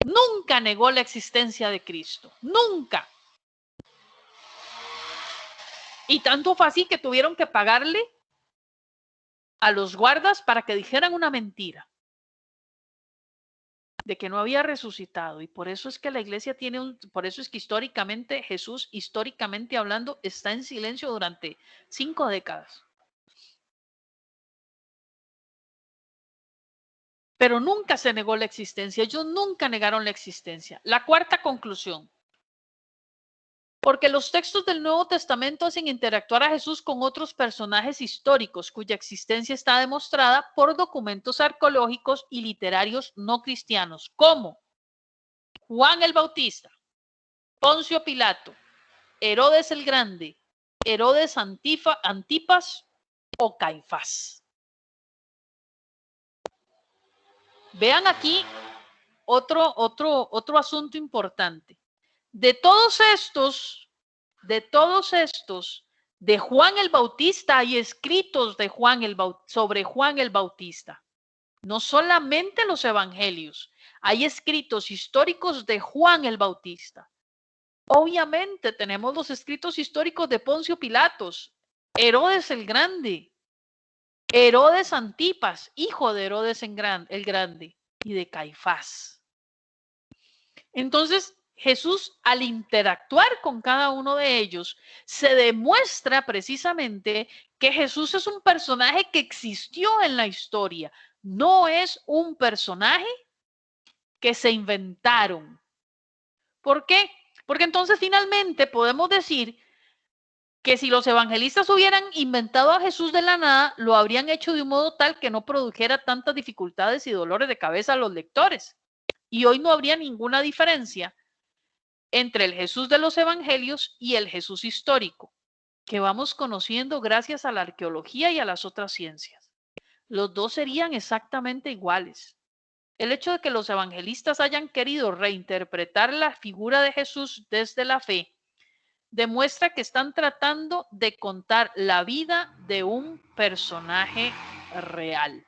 nunca negó la existencia de Cristo, nunca. Y tanto fue así que tuvieron que pagarle a los guardas para que dijeran una mentira de que no había resucitado. Y por eso es que la iglesia por eso es que históricamente Jesús, históricamente hablando, está en silencio durante 5 décadas. Pero nunca se negó la existencia. Ellos nunca negaron la existencia. La cuarta conclusión. Porque los textos del Nuevo Testamento hacen interactuar a Jesús con otros personajes históricos cuya existencia está demostrada por documentos arqueológicos y literarios no cristianos, como Juan el Bautista, Poncio Pilato, Herodes el Grande, Herodes Antipas o Caifás. Vean aquí otro asunto importante. De todos estos, de Juan el Bautista hay escritos sobre Juan el Bautista. No solamente los evangelios, hay escritos históricos de Juan el Bautista. Obviamente tenemos los escritos históricos de Poncio Pilatos, Herodes el Grande, Herodes Antipas, hijo de Herodes el Grande, y de Caifás. Entonces, Jesús, al interactuar con cada uno de ellos, se demuestra precisamente que Jesús es un personaje que existió en la historia, no es un personaje que se inventaron. ¿Por qué? Porque entonces finalmente podemos decir que si los evangelistas hubieran inventado a Jesús de la nada, lo habrían hecho de un modo tal que no produjera tantas dificultades y dolores de cabeza a los lectores. Y hoy no habría ninguna diferencia entre el Jesús de los evangelios y el Jesús histórico, que vamos conociendo gracias a la arqueología y a las otras ciencias. Los dos serían exactamente iguales. El hecho de que los evangelistas hayan querido reinterpretar la figura de Jesús desde la fe demuestra que están tratando de contar la vida de un personaje real.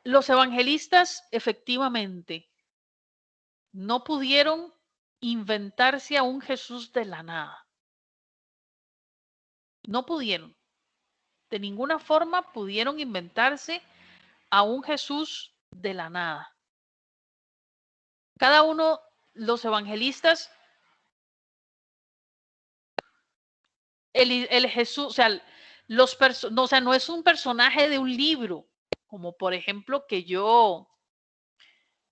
Los evangelistas efectivamente no pudieron inventarse a un Jesús de la nada. No pudieron. De ninguna forma pudieron inventarse a un Jesús de la nada. Cada uno, los evangelistas, el Jesús, o sea, no es un personaje de un libro, como por ejemplo que yo,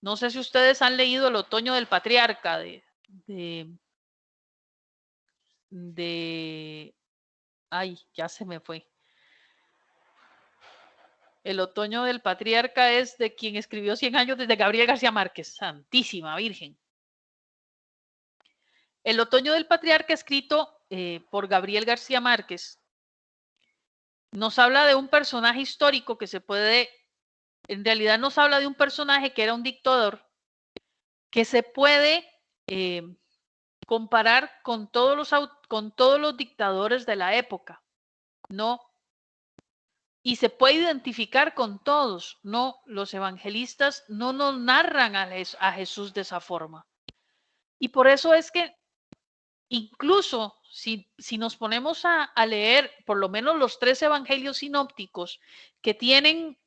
no sé si ustedes han leído El otoño del patriarca ay, ya se me fue. El otoño del patriarca es de quien escribió 100 años desde Gabriel García Márquez. Santísima Virgen. El otoño del patriarca, escrito por Gabriel García Márquez, nos habla de un personaje histórico que se puede, en realidad nos habla de un personaje que era un dictador, que se puede comparar con todos los dictadores de la época, ¿no? Y se puede identificar con todos, ¿no? Los evangelistas no nos narran a Jesús de esa forma. Y por eso es que incluso si nos ponemos a leer por lo menos los 3 evangelios sinópticos, que tienen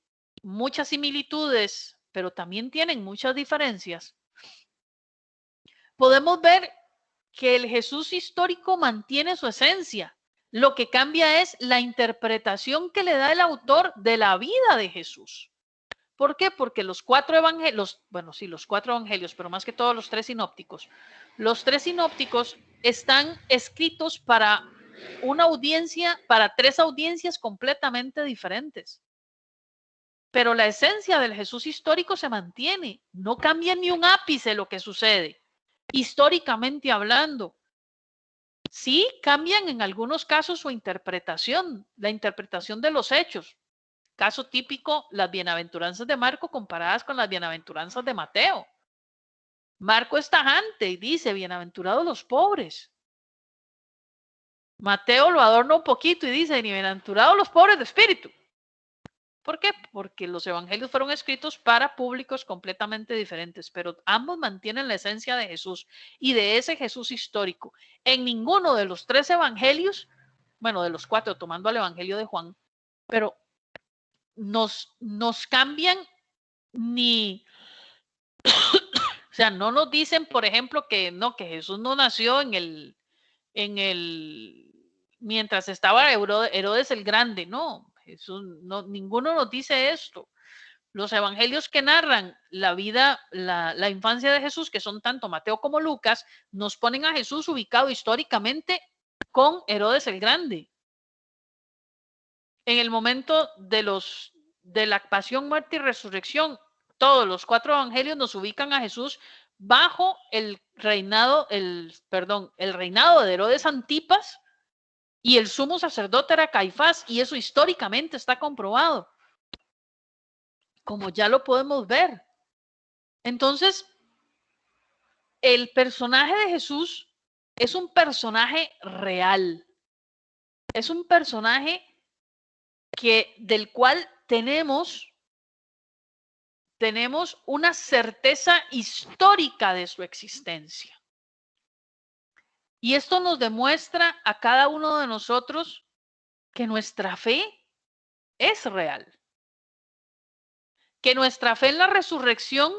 muchas similitudes, pero también tienen muchas diferencias, podemos ver que el Jesús histórico mantiene su esencia. Lo que cambia es la interpretación que le da el autor de la vida de Jesús. ¿Por qué? Porque los 4 evangelios, bueno, sí, los 4 evangelios, pero más que todo los 3 sinópticos. Los 3 sinópticos están escritos para una audiencia, para 3 audiencias completamente diferentes. Pero la esencia del Jesús histórico se mantiene. No cambia ni un ápice lo que sucede, históricamente hablando. Sí cambian en algunos casos su interpretación, la interpretación de los hechos. Caso típico, las bienaventuranzas de Marco comparadas con las bienaventuranzas de Mateo. Marco es tajante y dice, bienaventurados los pobres. Mateo lo adorna un poquito y dice, bienaventurados los pobres de espíritu. ¿Por qué? Porque los evangelios fueron escritos para públicos completamente diferentes, pero ambos mantienen la esencia de Jesús y de ese Jesús histórico. En ninguno de los 3 evangelios, bueno, de los 4, tomando el evangelio de Juan, pero nos cambian ni, o sea, no nos dicen, por ejemplo, que no, que Jesús no nació mientras estaba Herodes el Grande, no. Jesús, no, ninguno nos dice esto. Los evangelios que narran la vida, la infancia de Jesús, que son tanto Mateo como Lucas, nos ponen a Jesús ubicado históricamente con Herodes el Grande. En el momento de la pasión, muerte y resurrección, todos los 4 evangelios nos ubican a Jesús bajo el reinado de Herodes Antipas, y el sumo sacerdote era Caifás, y eso históricamente está comprobado, como ya lo podemos ver. Entonces, el personaje de Jesús es un personaje real, es un personaje del cual tenemos una certeza histórica de su existencia. Y esto nos demuestra a cada uno de nosotros que nuestra fe es real. Que nuestra fe en la resurrección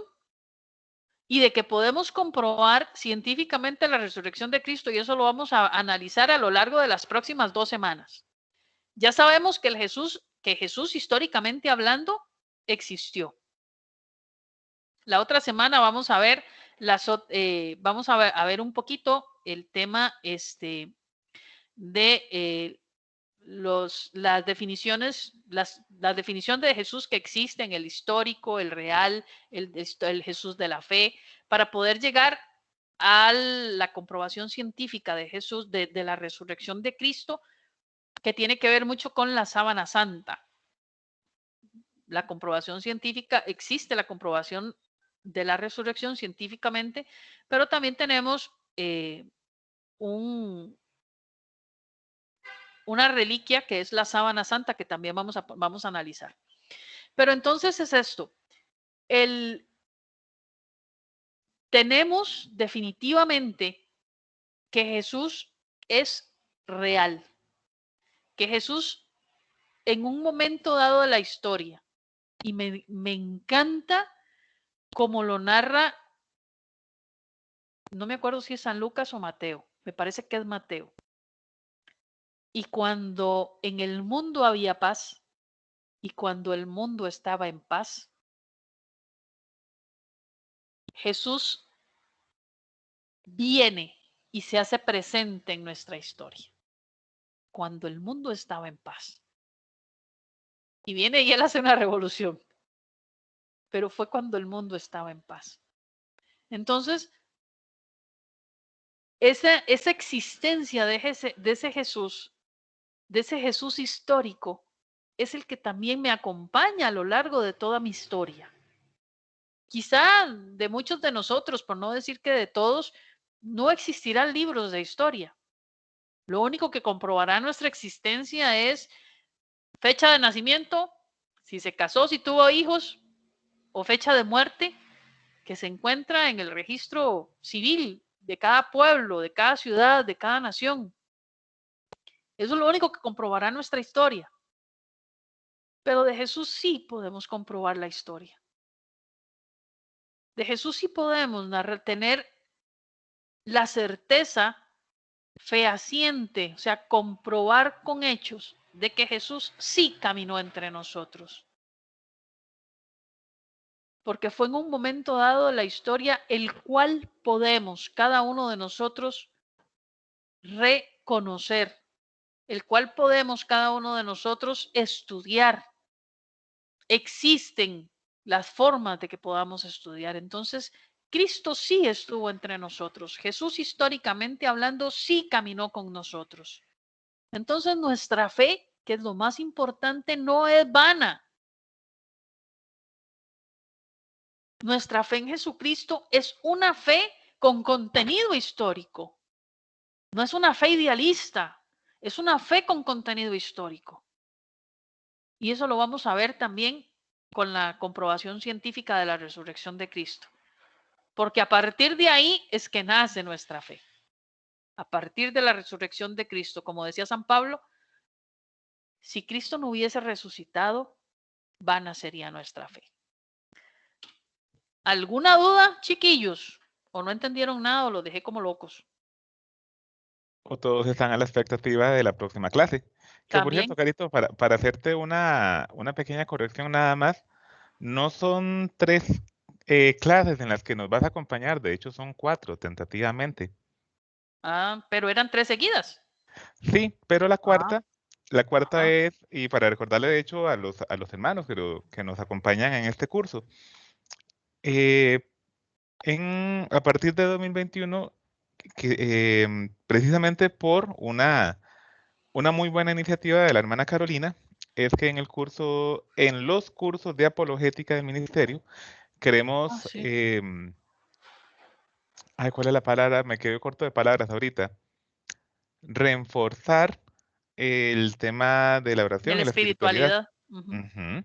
y de que podemos comprobar científicamente la resurrección de Cristo, y eso lo vamos a analizar a lo largo de las próximas 2 semanas. Ya sabemos que Jesús históricamente hablando existió. La otra semana vamos a ver vamos a ver un poquito el tema de las definiciones, la definición de Jesús que existen, el histórico, el real, el Jesús de la fe, para poder llegar a la comprobación científica de Jesús, de la resurrección de Cristo, que tiene que ver mucho con la sábana santa. La comprobación científica, existe la comprobación de la resurrección científicamente, pero también tenemos una reliquia que es la sábana santa, que también vamos a analizar. Pero entonces es esto. Tenemos definitivamente que Jesús es real, que Jesús en un momento dado de la historia, y me encanta cómo lo narra, no me acuerdo si es San Lucas o Mateo, me parece que es Mateo. Y cuando en el mundo había paz, y cuando el mundo estaba en paz, Jesús viene y se hace presente en nuestra historia. Cuando el mundo estaba en paz. Y viene y él hace una revolución. Pero fue cuando el mundo estaba en paz. Entonces, esa existencia de ese Jesús histórico, es el que también me acompaña a lo largo de toda mi historia. Quizá de muchos de nosotros, por no decir que de todos, no existirán libros de historia. Lo único que comprobará nuestra existencia es fecha de nacimiento, si se casó, si tuvo hijos, o fecha de muerte, que se encuentra en el registro civil de cada pueblo, de cada ciudad, de cada nación. Eso es lo único que comprobará nuestra historia. Pero de Jesús sí podemos comprobar la historia. De Jesús sí podemos tener la certeza fehaciente, o sea, comprobar con hechos de que Jesús sí caminó entre nosotros. Porque fue en un momento dado de la historia el cual podemos cada uno de nosotros reconocer, el cual podemos cada uno de nosotros estudiar. Existen las formas de que podamos estudiar. Entonces, Cristo sí estuvo entre nosotros. Jesús, históricamente hablando, sí caminó con nosotros. Entonces, nuestra fe, que es lo más importante, no es vana. Nuestra fe en Jesucristo es una fe con contenido histórico. No es una fe idealista, es una fe con contenido histórico. Y eso lo vamos a ver también con la comprobación científica de la resurrección de Cristo. Porque a partir de ahí es que nace nuestra fe. A partir de la resurrección de Cristo, como decía San Pablo, si Cristo no hubiese resucitado, vana sería nuestra fe. ¿Alguna duda, chiquillos? ¿O no entendieron nada o los dejé como locos? O todos están a la expectativa de la próxima clase. Que por cierto, También. Carito, para hacerte una pequeña corrección nada más, no son 3 clases en las que nos vas a acompañar, de hecho son 4 tentativamente. Ah, pero eran 3 seguidas. Sí, pero la Ah, cuarta ajá. es, y para recordarle de hecho a los hermanos que nos acompañan en este curso, eh, a partir de 2021, precisamente por una muy buena iniciativa de la hermana Carolina, es que en los cursos de apologética del ministerio, Ah, queremos, sí. ¿cuál es la palabra? Me quedé corto de palabras ahorita. Reforzar el tema de la De oración la y la espiritualidad. espiritualidad. Ujú. Ujú.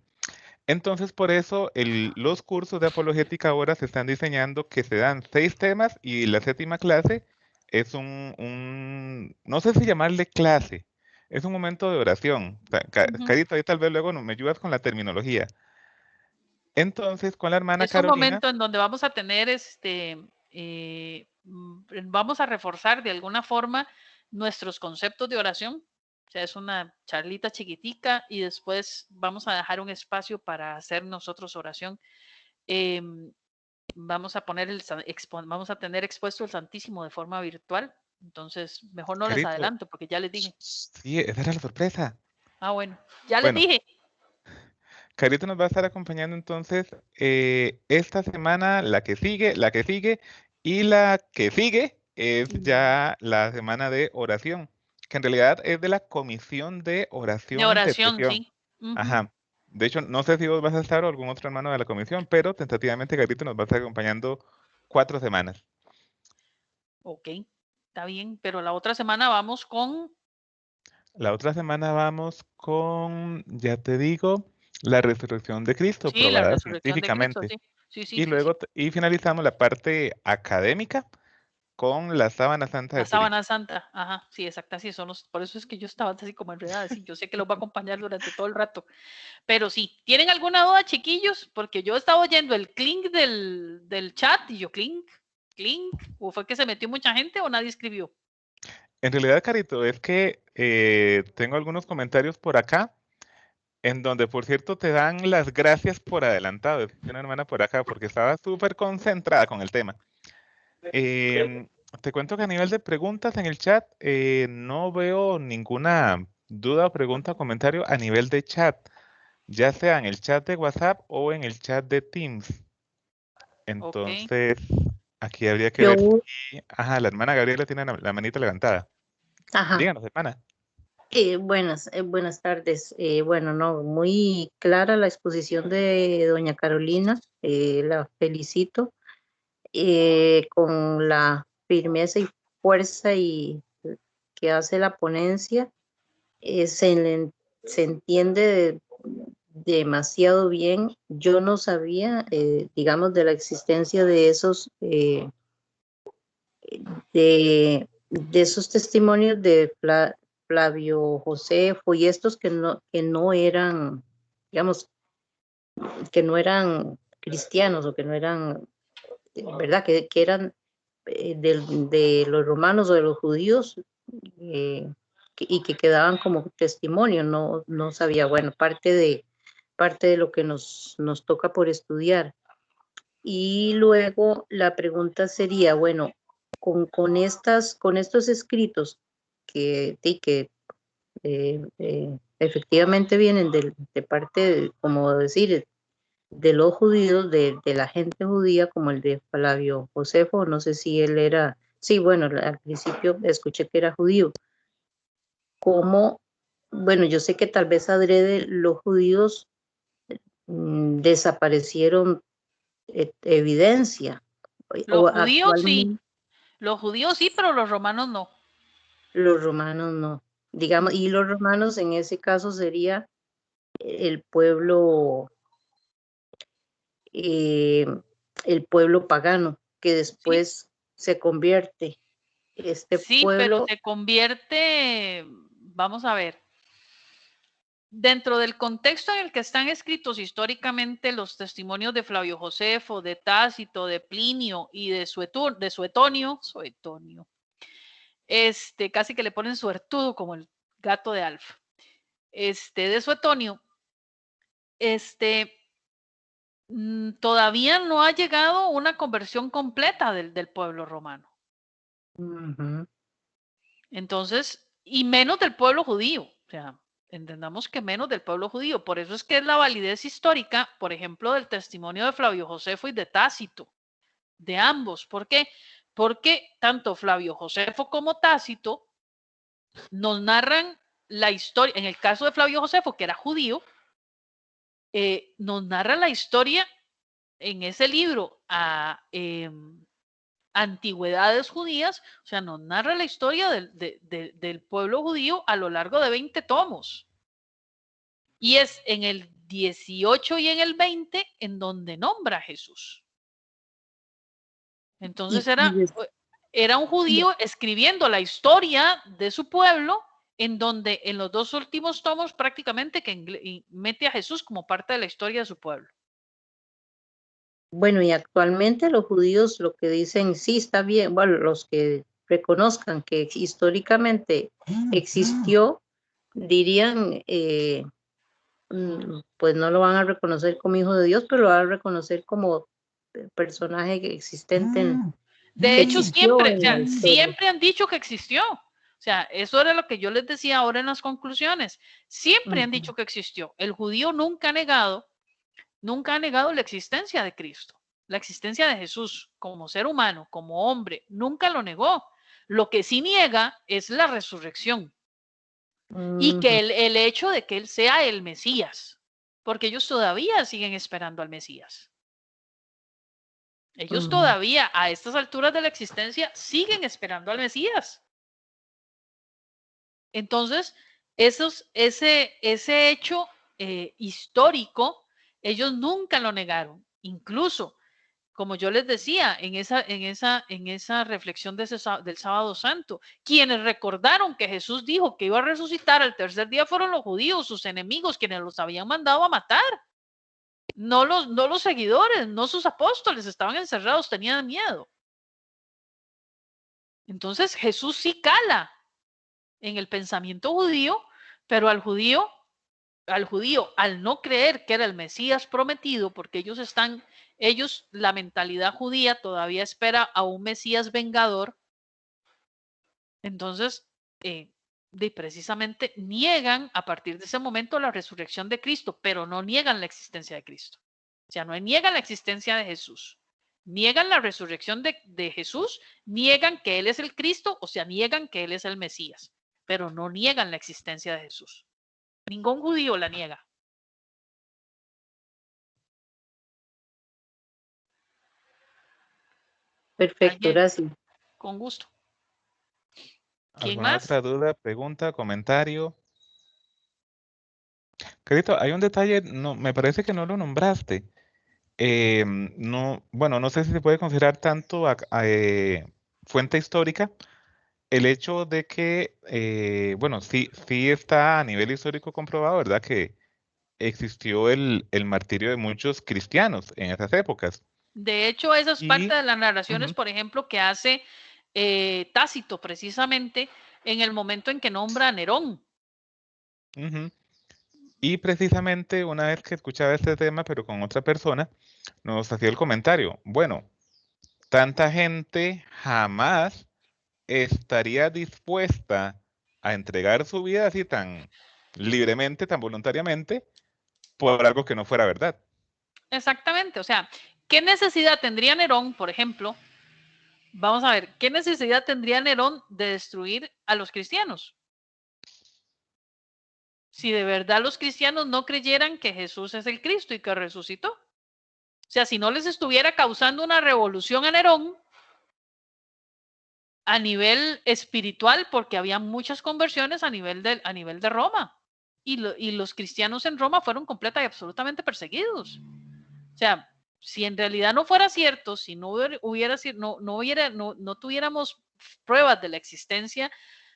Entonces, por eso los cursos de apologética ahora se están diseñando que se dan 6 temas y la 7ª clase es no sé si llamarle clase, es un momento de oración. Ujú. Carito, ahí tal vez luego me ayudas con la terminología. Entonces, con la hermana Es un Carolina, momento en donde vamos a tener vamos a reforzar de alguna forma nuestros conceptos de oración. O sea, es una charlita chiquitica y después vamos a dejar un espacio para hacer nosotros oración. vamos a vamos a tener expuesto el Santísimo de forma virtual. Entonces, mejor no les Carito, adelanto porque ya les dije. sí, esa era la sorpresa. Ah, bueno, ya les Bueno, dije. Carito nos va a estar acompañando entonces esta semana, la que sigue, y la que sigue es ya la semana de oración, que en realidad es de la Comisión de De Oración e oración, Intercesión. sí. Ujú. Ajá. De hecho, no sé si vos vas a estar o algún otro hermano de la comisión, pero tentativamente Carito nos va a estar acompañando 4 semanas. Ok, está bien, pero la otra semana vamos con... La otra semana vamos con, ya te digo, la resurrección de Cristo, Sí, la probada resurrección de Cristo, científicamente. sí. Sí, sí, Y sí, sí. luego, y finalizamos la parte académica con la sábana santa La de Turín. sábana santa, ajá, sí, exacto, así son por eso es que yo estaba así como enredada, sí, yo sé que los va a acompañar durante todo el rato, pero sí, ¿tienen alguna duda, chiquillos? Porque yo estaba oyendo el clink del chat y yo clink, o fue que se metió mucha gente o nadie escribió. En realidad, Carito, es que tengo algunos comentarios por acá, en donde, por cierto, te dan las gracias por adelantado. Es una hermana por acá, porque estaba súper concentrada con el tema. Te cuento que a nivel de preguntas en el chat, no veo ninguna duda, pregunta o comentario a nivel de chat, ya sea en el chat de WhatsApp o en el chat de Teams. Ok, Entonces, aquí habría que ver Yo, si... Ajá, la hermana Gabriela tiene la manita levantada. ajá, Díganos, hermana. buenas tardes. Bueno, no, muy clara la exposición de doña Carolina, la felicito con la firmeza y fuerza que hace la ponencia. Se entiende demasiado bien. Yo no sabía, digamos, de la existencia de esos testimonios de Flavio Josefo y estos que no eran, digamos, que no eran cristianos o que no eran, ¿verdad? Que eran de los romanos o de los judíos y que quedaban como testimonio. No, no sabía, bueno, parte de lo que nos toca por estudiar. Y luego la pregunta sería, bueno, con estos escritos que efectivamente vienen de parte, como decir, de los judíos, de la gente judía, como el de Flavio Josefo, no sé si él era, sí, bueno, al principio escuché que era judío. Como, bueno, yo sé que tal vez adrede los judíos desaparecieron evidencia, o actualmente los judíos sí, pero los romanos no. los romanos no. Digamos, y los romanos en ese caso sería el pueblo, eh, el pueblo pagano, que Sí, después se convierte. Este sí, pero pueblo, se convierte, vamos a ver, dentro del contexto en el que están escritos históricamente los testimonios de Flavio Josefo, de Tácito, de Plinio y de Suetonio, casi que le ponen suertudo como el gato de Alf, de Suetonio, todavía no ha llegado una conversión completa del pueblo romano. uh-huh. Entonces, y menos del pueblo judío, o sea, entendamos que menos del pueblo judío. Por eso es que es la validez histórica, por ejemplo, del testimonio de Flavio Josefo y de Tácito, de ambos. ¿Por qué? Porque tanto Flavio Josefo como Tácito nos narran la historia, en el caso de Flavio Josefo, que era judío, nos narra la historia en ese libro a Antigüedades Judías, o sea, nos narra la historia del pueblo judío a lo largo de 20 tomos. Y es en el 18 y en el 20 en donde nombra a Jesús. Entonces era un judío escribiendo la historia de su pueblo, en donde en los dos últimos tomos prácticamente que mete a Jesús como parte de la historia de su pueblo. Bueno, y actualmente los judíos lo que dicen, sí, está bien, bueno, los que reconozcan que históricamente existió, dirían, pues no lo van a reconocer como hijo de Dios, pero lo van a reconocer como personaje existente De que hecho, existió siempre, o en sea, la historia. siempre han dicho que existió. O sea, eso era lo que yo les decía ahora en las conclusiones. Siempre han dicho que existió. El judío nunca ha negado la existencia de Cristo, la existencia de Jesús como ser humano, como hombre. Nunca lo negó. Lo que sí niega es la resurrección y que el hecho de que él sea el Mesías, porque ellos todavía siguen esperando al Mesías. Ellos todavía, a estas alturas de la existencia, siguen esperando al Mesías. Entonces, ese hecho histórico, ellos nunca lo negaron. Incluso, como yo les decía, en esa reflexión del Sábado Santo, quienes recordaron que Jesús dijo que iba a resucitar al tercer día fueron los judíos, sus enemigos, quienes los habían mandado a matar. No los seguidores, no sus apóstoles, estaban encerrados, tenían miedo. Entonces Jesús sí cala en el pensamiento judío, pero al judío, al no creer que era el Mesías prometido, porque ellos, la mentalidad judía todavía espera a un Mesías vengador, entonces, precisamente niegan a partir de ese momento la resurrección de Cristo, pero no niegan la existencia de Cristo. O sea, no niegan la existencia de Jesús. Niegan la resurrección de Jesús, niegan que Él es el Cristo, o sea, niegan que Él es el Mesías, pero no niegan la existencia de Jesús. Ningún judío la niega. Perfecto, gracias. Con gusto. ¿Quién ¿Alguna más? otra duda, pregunta, comentario? Carito, hay un detalle, no, me parece que no lo nombraste. No, bueno, no sé si se puede considerar tanto fuente histórica el hecho de que, bueno, sí está a nivel histórico comprobado, ¿verdad? Que existió el martirio de muchos cristianos en esas épocas. De hecho, esa es parte de las narraciones, Ujú. por ejemplo, que hace Tácito precisamente en el momento en que nombra a Nerón. Ujú. Y precisamente una vez que escuchaba este tema, pero con otra persona, nos hacía el comentario, bueno, tanta gente jamás estaría dispuesta a entregar su vida así tan libremente, tan voluntariamente, por algo que no fuera verdad. Exactamente, o sea, ¿qué necesidad tendría Nerón, por ejemplo? Vamos a ver, ¿qué necesidad tendría Nerón de destruir a los cristianos? Si de verdad los cristianos no creyeran que Jesús es el Cristo y que resucitó. O sea, si no les estuviera causando una revolución a Nerón a nivel espiritual, porque había muchas conversiones a nivel de Roma. Y los cristianos en Roma fueron completa y absolutamente perseguidos. O sea, si en realidad no fuera cierto, si no tuviéramos pruebas de la existencia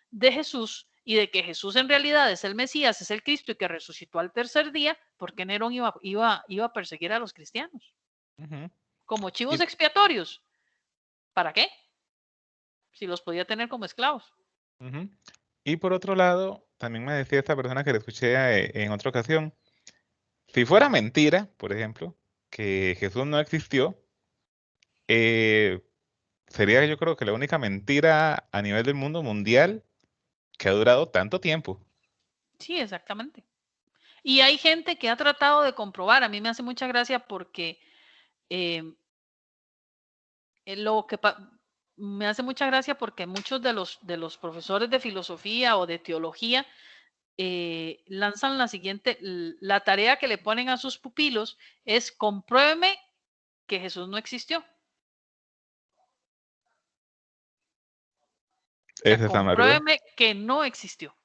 de Jesús y de que Jesús en realidad es el Mesías, es el Cristo y que resucitó al tercer día, ¿por qué Nerón iba a perseguir a los cristianos? Ujú. Como chivos Y, expiatorios. ¿Para qué? Si los podía tener como esclavos. ujú. Y por otro lado, también me decía esta persona que le escuché en otra ocasión, si fuera mentira, por ejemplo, que Jesús no existió, sería yo creo que la única mentira a nivel del mundo mundial que ha durado tanto tiempo. Sí, exactamente. Y hay gente que ha tratado de comprobar, a mí me hace mucha gracia porque me hace mucha gracia porque muchos de los profesores de filosofía o de teología lanzan la tarea que le ponen a sus pupilos es compruébeme que Jesús no existió. O sea, Esa es amargo. compruébeme que no existió.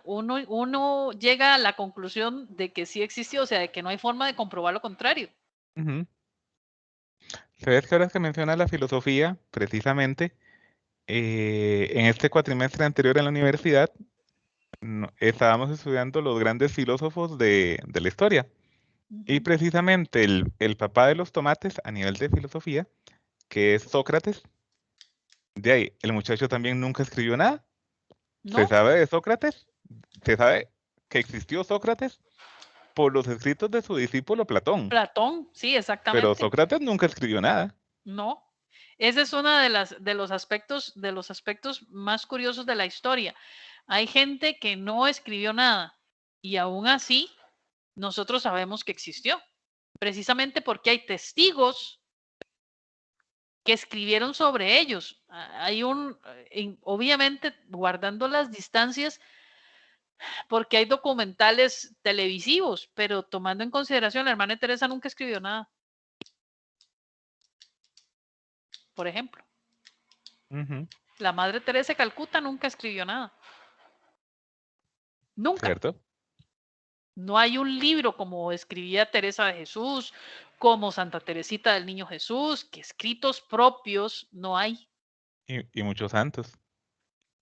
Uno llega a la conclusión de que sí existió, o sea, de que no hay forma de comprobar lo contrario. Ujú. ¿Sabes que ahora que mencionas la filosofía, precisamente, en este cuatrimestre anterior en la universidad, estábamos estudiando los grandes filósofos de la historia. Y precisamente el papá de los tomates a nivel de filosofía, que es Sócrates, de ahí, el muchacho también nunca escribió nada. ¿No? Se sabe de Sócrates, se sabe que existió Sócrates, por los escritos de su discípulo Platón. Platón, sí, Pero exactamente. Sócrates nunca escribió nada. No, ese es uno de los aspectos más curiosos de la historia. Hay gente que no escribió nada y aún así nosotros sabemos que existió, precisamente porque hay testigos que escribieron sobre ellos. Hay obviamente guardando las distancias, porque hay documentales televisivos, pero tomando en consideración, la hermana Teresa nunca escribió nada, por ejemplo. La Madre Teresa de Calcuta nunca escribió nada. Nunca. ¿Cierto? No hay un libro como escribía Teresa de Jesús, como Santa Teresita del Niño Jesús, que escritos propios no hay. Y muchos santos.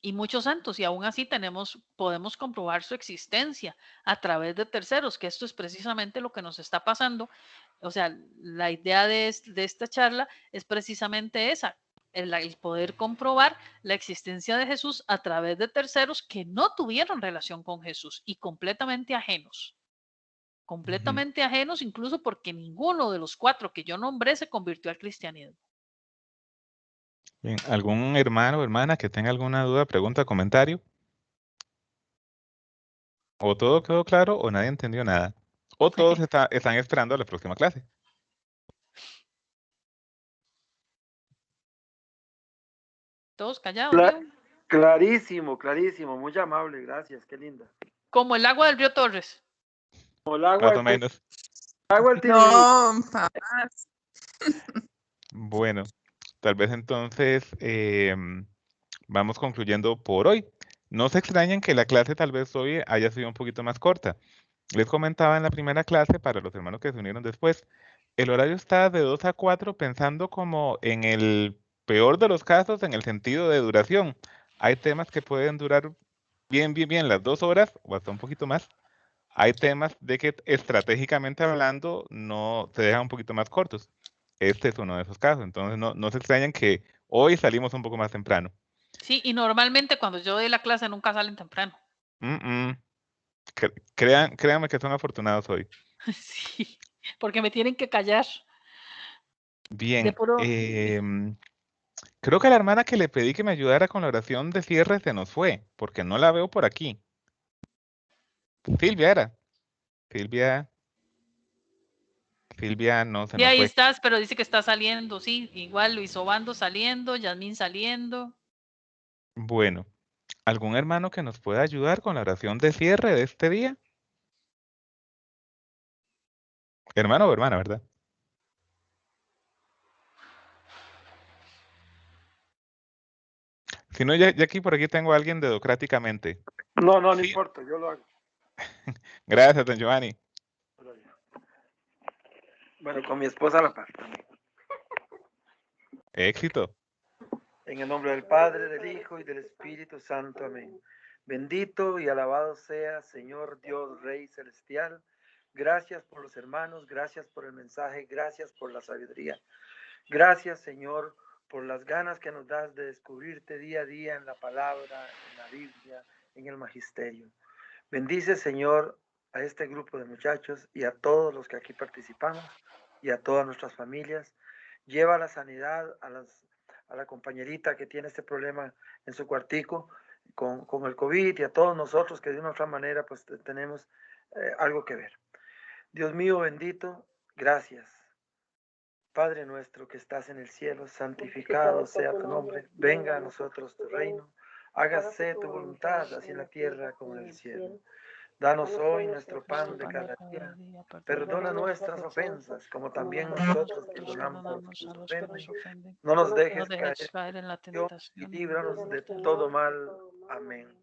Y muchos santos, y aún así podemos comprobar su existencia a través de terceros, que esto es precisamente lo que nos está pasando. O sea, la idea de esta charla es precisamente esa, el poder comprobar la existencia de Jesús a través de terceros que no tuvieron relación con Jesús y completamente ajenos. Completamente ajenos, incluso porque ninguno de los 4 que yo nombré se convirtió al cristianismo. Bien, ¿algún hermano o hermana que tenga alguna duda, pregunta, comentario? ¿O todo quedó claro o nadie entendió nada? ¿O todos están esperando a la próxima clase? Todos callados. Clarísimo, clarísimo, muy amable, gracias, qué linda. Como el agua del río Torres. Como el agua Más o menos. Agua del No, jamás. Bueno, tal vez entonces vamos concluyendo por hoy. No se extrañen que la clase tal vez hoy haya sido un poquito más corta. Les comentaba en la primera clase, para los hermanos que se unieron después, el horario está de 2 a 4 pensando como en el peor de los casos, en el sentido de duración. Hay temas que pueden durar bien las 2 horas o hasta un poquito más. Hay temas de que estratégicamente hablando no se dejan un poquito más cortos. Este es uno de esos casos. Entonces no se extrañan que hoy salimos un poco más temprano. Sí, y normalmente cuando yo doy la clase nunca salen temprano. Créanme que son afortunados hoy. Sí, porque me tienen que callar. Bien, creo que la hermana que le pedí que me ayudara con la oración de cierre se nos fue, porque no la veo por aquí. Silvia era. Silvia no se Y nos ahí fue. estás, pero dice que está saliendo, sí. Igual Luis Obando saliendo, Yasmín saliendo. Bueno, ¿algún hermano que nos pueda ayudar con la oración de cierre de este día? Hermano o hermana, ¿verdad? Si no, ya aquí por aquí tengo a alguien dedocráticamente. No Sí. importa, yo lo hago. Gracias, don Giovanni. Bueno, con mi esposa a la par. Éxito. En el nombre del Padre, del Hijo y del Espíritu Santo. Amén. Bendito y alabado sea, Señor Dios, Rey Celestial. Gracias por los hermanos, gracias por el mensaje, gracias por la sabiduría. Gracias, Señor, por las ganas que nos das de descubrirte día a día en la palabra, en la Biblia, en el magisterio. Bendice, Señor, a este grupo de muchachos y a todos los que aquí participamos y a todas nuestras familias. Lleva la sanidad a la compañerita que tiene este problema en su cuartico con el COVID y a todos nosotros que de una u otra manera pues tenemos algo que ver. Dios mío bendito, gracias. Padre nuestro que estás en el cielo, santificado sea tu nombre. Venga a nosotros tu reino. Hágase tu voluntad, así en la tierra como en el cielo. Danos hoy nuestro pan de cada día. Perdona nuestras ofensas, como también nosotros perdonamos a los que nos ofenden. No nos dejes caer en la tentación y líbranos de todo mal. Amén.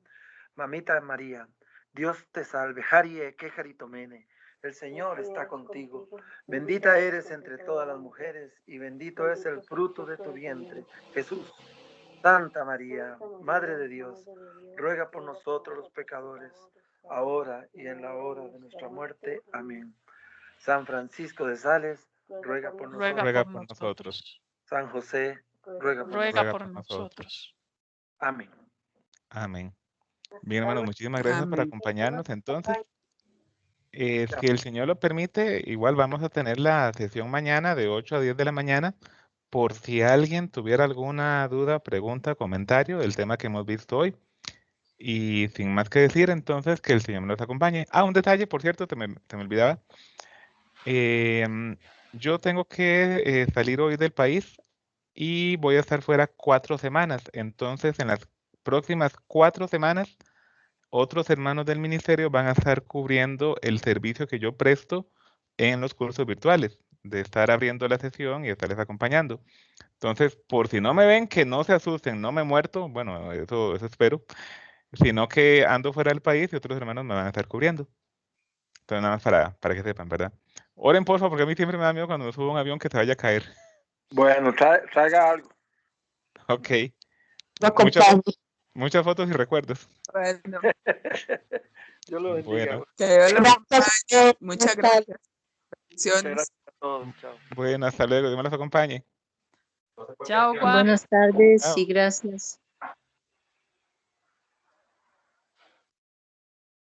Mamita María, Dios te salve. Harie quejaritomene. El Señor está contigo. Bendita eres entre todas las mujeres y bendito es el fruto de tu vientre, Jesús. Santa María, Madre de Dios, ruega por nosotros los pecadores, ahora y en la hora de nuestra muerte. Amén. San Francisco de Sales, ruega por nosotros. Ruega por nosotros. San José, ruega por nosotros. Amén. Amén. Bien, hermano, muchísimas gracias por acompañarnos entonces. Si el Señor lo permite, igual vamos a tener la sesión mañana de 8 a 10 de la mañana, por si alguien tuviera alguna duda, pregunta, comentario del tema que hemos visto hoy. Y sin más que decir, entonces, que el Señor nos acompañe. Un detalle, por cierto, se me olvidaba. Yo tengo que salir hoy del país y voy a estar fuera 4 semanas. Entonces, en las próximas 4 semanas, otros hermanos del ministerio van a estar cubriendo el servicio que yo presto en los cursos virtuales, de estar abriendo la sesión y estarles acompañando. Entonces, por si no me ven, que no se asusten, no me he muerto, bueno, eso espero, sino que ando fuera del país y otros hermanos me van a estar cubriendo. Entonces, nada más para que sepan, ¿verdad? Oren, por favor, porque a mí siempre me da miedo cuando me subo a un avión que se vaya a caer. Bueno, traiga algo. Ok. Lo acompañe. Muchas fotos y recuerdos. Bueno, Dios lo bendiga. Bueno. que Dios los Gracias. acompañe. Muchas gracias. Muchas Bendiciones. gracias a todos. Chao. Bueno, hasta luego. Dios me los acompañe. Chao, Juan. Buenas tardes Chao. y gracias.